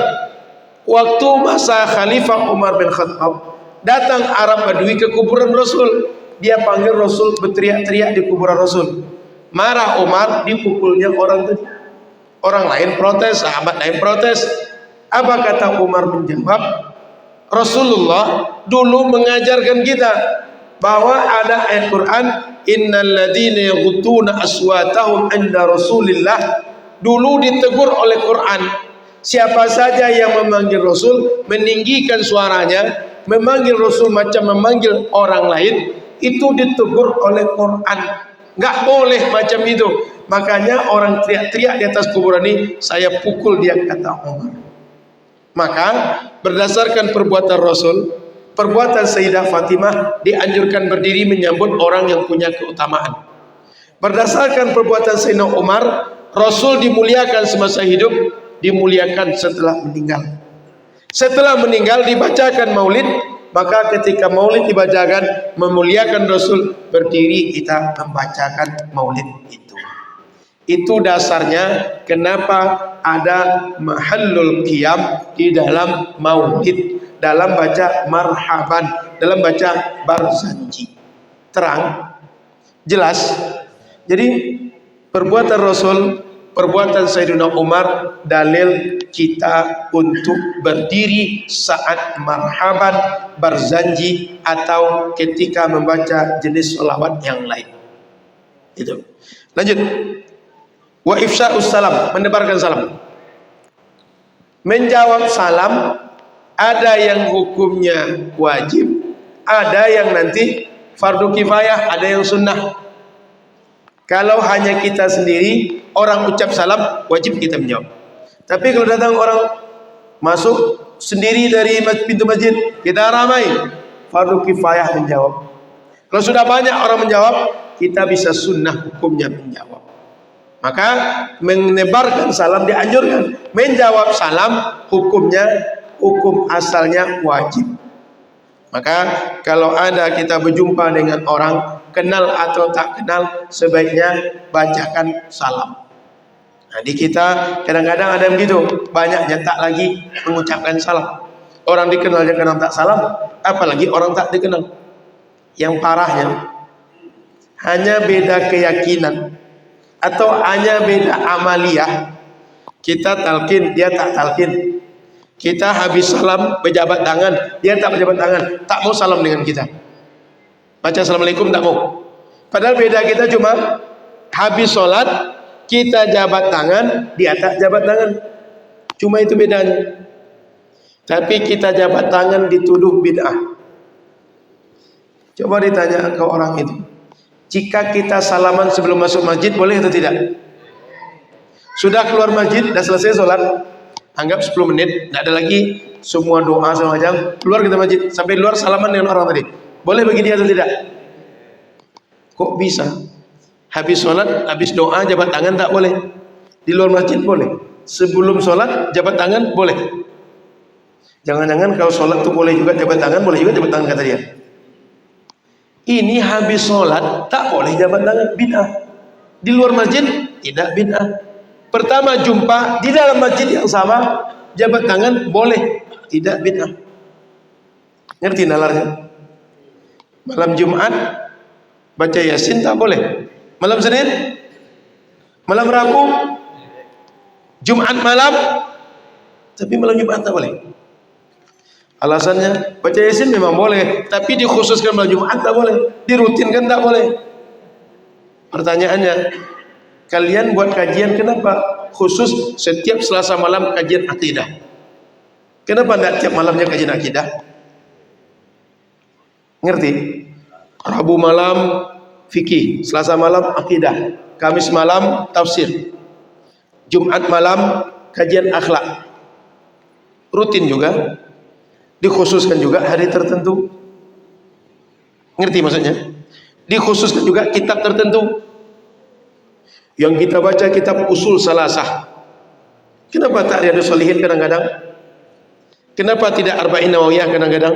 Waktu masa Khalifah Umar bin Khattab, datang Arab Badui ke kuburan Rasul. Dia panggil Rasul, berteriak-teriak di kuburan Rasul. Marah Umar, dipukulnya orang tadi. Orang lain protes, sahabat lain protes. Apa kata Umar menjawab? Rasulullah dulu mengajarkan kita bahwa ada ayat Quran, innal ladzina yaghudduna aswatahum 'inda Rasulillah. Dulu ditegur oleh Quran, siapa saja yang memanggil Rasul, meninggikan suaranya, memanggil Rasul macam memanggil orang lain, itu ditegur oleh Quran. Nggak boleh macam itu. Makanya orang teriak-teriak di atas kuburan ini, saya pukul dia, kata Umar. Maka berdasarkan perbuatan Rasul, perbuatan Sayyidah Fatimah dianjurkan berdiri menyambut orang yang punya keutamaan. Berdasarkan perbuatan Sayyidina Umar, Rasul dimuliakan semasa hidup, dimuliakan setelah meninggal. Setelah meninggal dibacakan maulid, maka ketika maulid dibacakan memuliakan Rasul, berdiri kita membacakan maulid itu. Itu dasarnya kenapa ada mahallul qiyam di dalam maulid, dalam baca marhaban, dalam baca barzanji. Terang? Jelas? Jadi Perbuatan Rasul, perbuatan Sayyidina Umar dalil kita untuk berdiri saat marhaban, berzanji atau ketika membaca jenis sholawat yang lain. Itu. Lanjut. Wa ifsya'us salam, menebarkan salam. Menjawab salam ada yang hukumnya wajib, ada yang nanti fardu kifayah, ada yang sunnah. Kalau hanya kita sendiri, orang ucap salam, wajib kita menjawab. Tapi kalau datang orang masuk sendiri dari pintu masjid, kita ramai, fardu kifayah menjawab. Kalau sudah banyak orang menjawab, kita bisa sunnah hukumnya menjawab. Maka menebarkan salam dianjurkan. Menjawab salam hukumnya, hukum asalnya wajib. Maka kalau ada kita berjumpa dengan orang, kenal atau tak kenal, sebaiknya bacakan salam. Nah, di kita kadang-kadang ada yang begitu, banyaknya tak lagi mengucapkan salam. Orang dikenal dia kenal tak salam, apalagi orang tak dikenal. Yang parahnya hanya beda keyakinan atau hanya beda amaliyah. Kita talqin, dia tak talqin. Kita habis salam berjabat tangan, dia tak berjabat tangan, tak mau salam dengan kita. Baca assalamualaikum tak mau. Padahal beda kita cuma habis sholat kita jabat tangan, dia tak jabat tangan. Cuma itu bedanya. Tapi kita jabat tangan dituduh bid'ah. Coba ditanya ke orang itu, jika kita salaman sebelum masuk masjid boleh atau tidak? Sudah keluar masjid, dah selesai sholat, anggap 10 menit, tidak ada lagi semua doa segala macam, keluar kita masjid, sampai luar salaman dengan orang tadi, boleh bagi dia atau tidak? Kok bisa? Habis sholat, habis doa, jabat tangan tak boleh. Di luar masjid boleh. Sebelum sholat, jabat tangan boleh. Jangan-jangan kalau sholat itu boleh juga jabat tangan, boleh juga jabat tangan kata dia. Ini habis sholat tak boleh jabat tangan, bid'ah. Di luar masjid tidak bid'ah. Pertama jumpa di dalam masjid yang sama, jabat tangan boleh, tidak bid'ah. Ngerti nalarnya? Malam Jumat baca Yasin tak boleh. Malam Senin, malam Rabu, Jumat malam, tapi malam Jumat tak boleh. Alasannya baca Yasin memang boleh, tapi dikhususkan malam Jumat tak boleh, dirutinkan tak boleh. Pertanyaannya, kalian buat kajian kenapa khusus setiap Selasa malam kajian akidah? Kenapa tidak tiap malamnya kajian akidah? Ngerti? Rabu malam fikih, Selasa malam akidah, Kamis malam tafsir, Jumat malam kajian akhlak. Rutin juga, dikhususkan juga hari tertentu. Ngerti maksudnya? Dikhususkan juga kitab tertentu. Yang kita baca kitab usul salasah. Kenapa tak Riyadhus Shalihin kadang-kadang? Kenapa tidak Arba'in Nawawiyah kadang-kadang?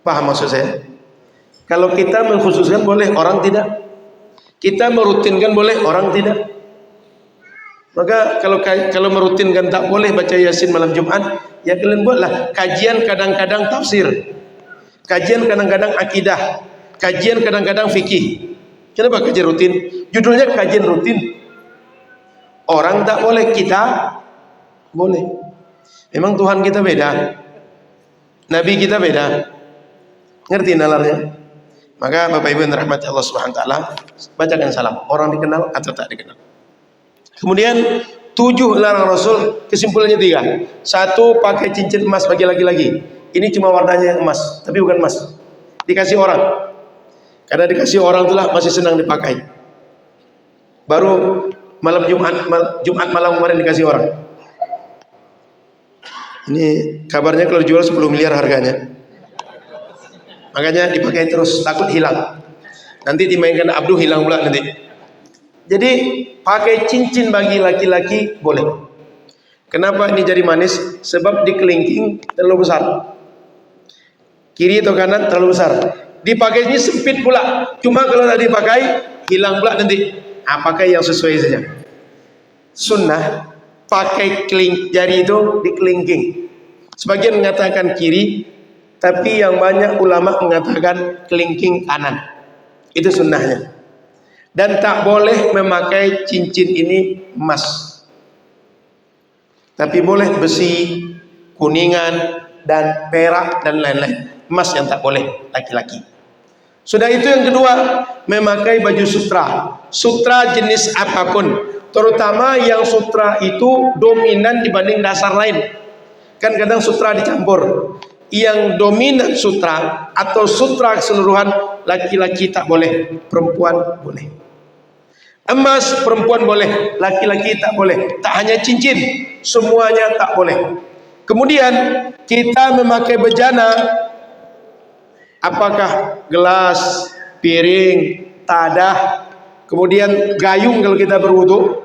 Paham maksud saya? Kalau kita mengkhususkan boleh, orang tidak. Kita merutinkan boleh, orang tidak. Maka kalau merutinkan tak boleh baca Yasin malam Jumat, ya kalian buatlah kajian kadang-kadang tafsir, kajian kadang-kadang akidah, kajian kadang-kadang fikih. Kenapa kajian rutin? Judulnya kajian rutin. Orang tak boleh, kita boleh. Memang Tuhan kita beda, Nabi kita beda. Ngerti nalarnya? Maka Bapak Ibu yang dirahmati Allah Subhanahu wa taala, bacakan salam, orang dikenal atau tak dikenal. Kemudian 7 larang Rasul, kesimpulannya 3. 1, pakai cincin emas bagi laki-laki. Ini cuma warnanya yang emas, tapi bukan emas. Dikasih orang. Karena dikasih orang itulah masih senang dipakai. Baru malam Jumat malam kemarin dikasih orang. Ini kabarnya kalau dijual 10 miliar harganya. Makanya dipakai terus, takut hilang. Nanti dimainkan Abdul hilang pula nanti. Jadi pakai cincin bagi laki-laki boleh. Kenapa ini jari manis? Sebab di kelingking terlalu besar. Kiri atau kanan terlalu besar. Dipakai ini sempit pula. Cuma kalau tak dipakai hilang pula nanti. Pakai yang sesuai saja. Sunnah pakai jari itu di kelingking. Sebagian mengatakan kiri, tapi yang banyak ulama mengatakan kelingking kanan. Itu sunnahnya. dan tak boleh memakai cincin ini emas, tapi boleh besi, kuningan, dan perak dan lain-lain. Emas yang tak boleh laki-laki. Sudah itu yang kedua, memakai baju sutra. Sutra jenis apapun, terutama yang sutra itu dominan dibanding dasar lain. Kan kadang sutra dicampur. Yang dominan sutra atau sutra keseluruhan, laki-laki tak boleh, perempuan boleh. Emas perempuan boleh, laki-laki tak boleh. Tak hanya cincin, semuanya tak boleh. Kemudian kita memakai bejana, apakah gelas, piring, tadah, kemudian gayung kalau kita berwudu,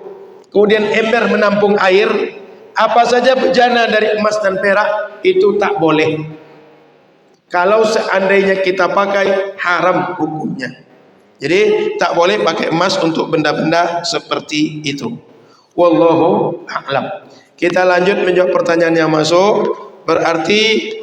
kemudian ember menampung air, apa saja bejana dari emas dan perak itu tak boleh. Kalau seandainya kita pakai, haram hukumnya. Jadi tak boleh pakai emas untuk benda-benda seperti itu. Wallahu a'lam. Kita lanjut menjawab pertanyaan yang masuk. Berarti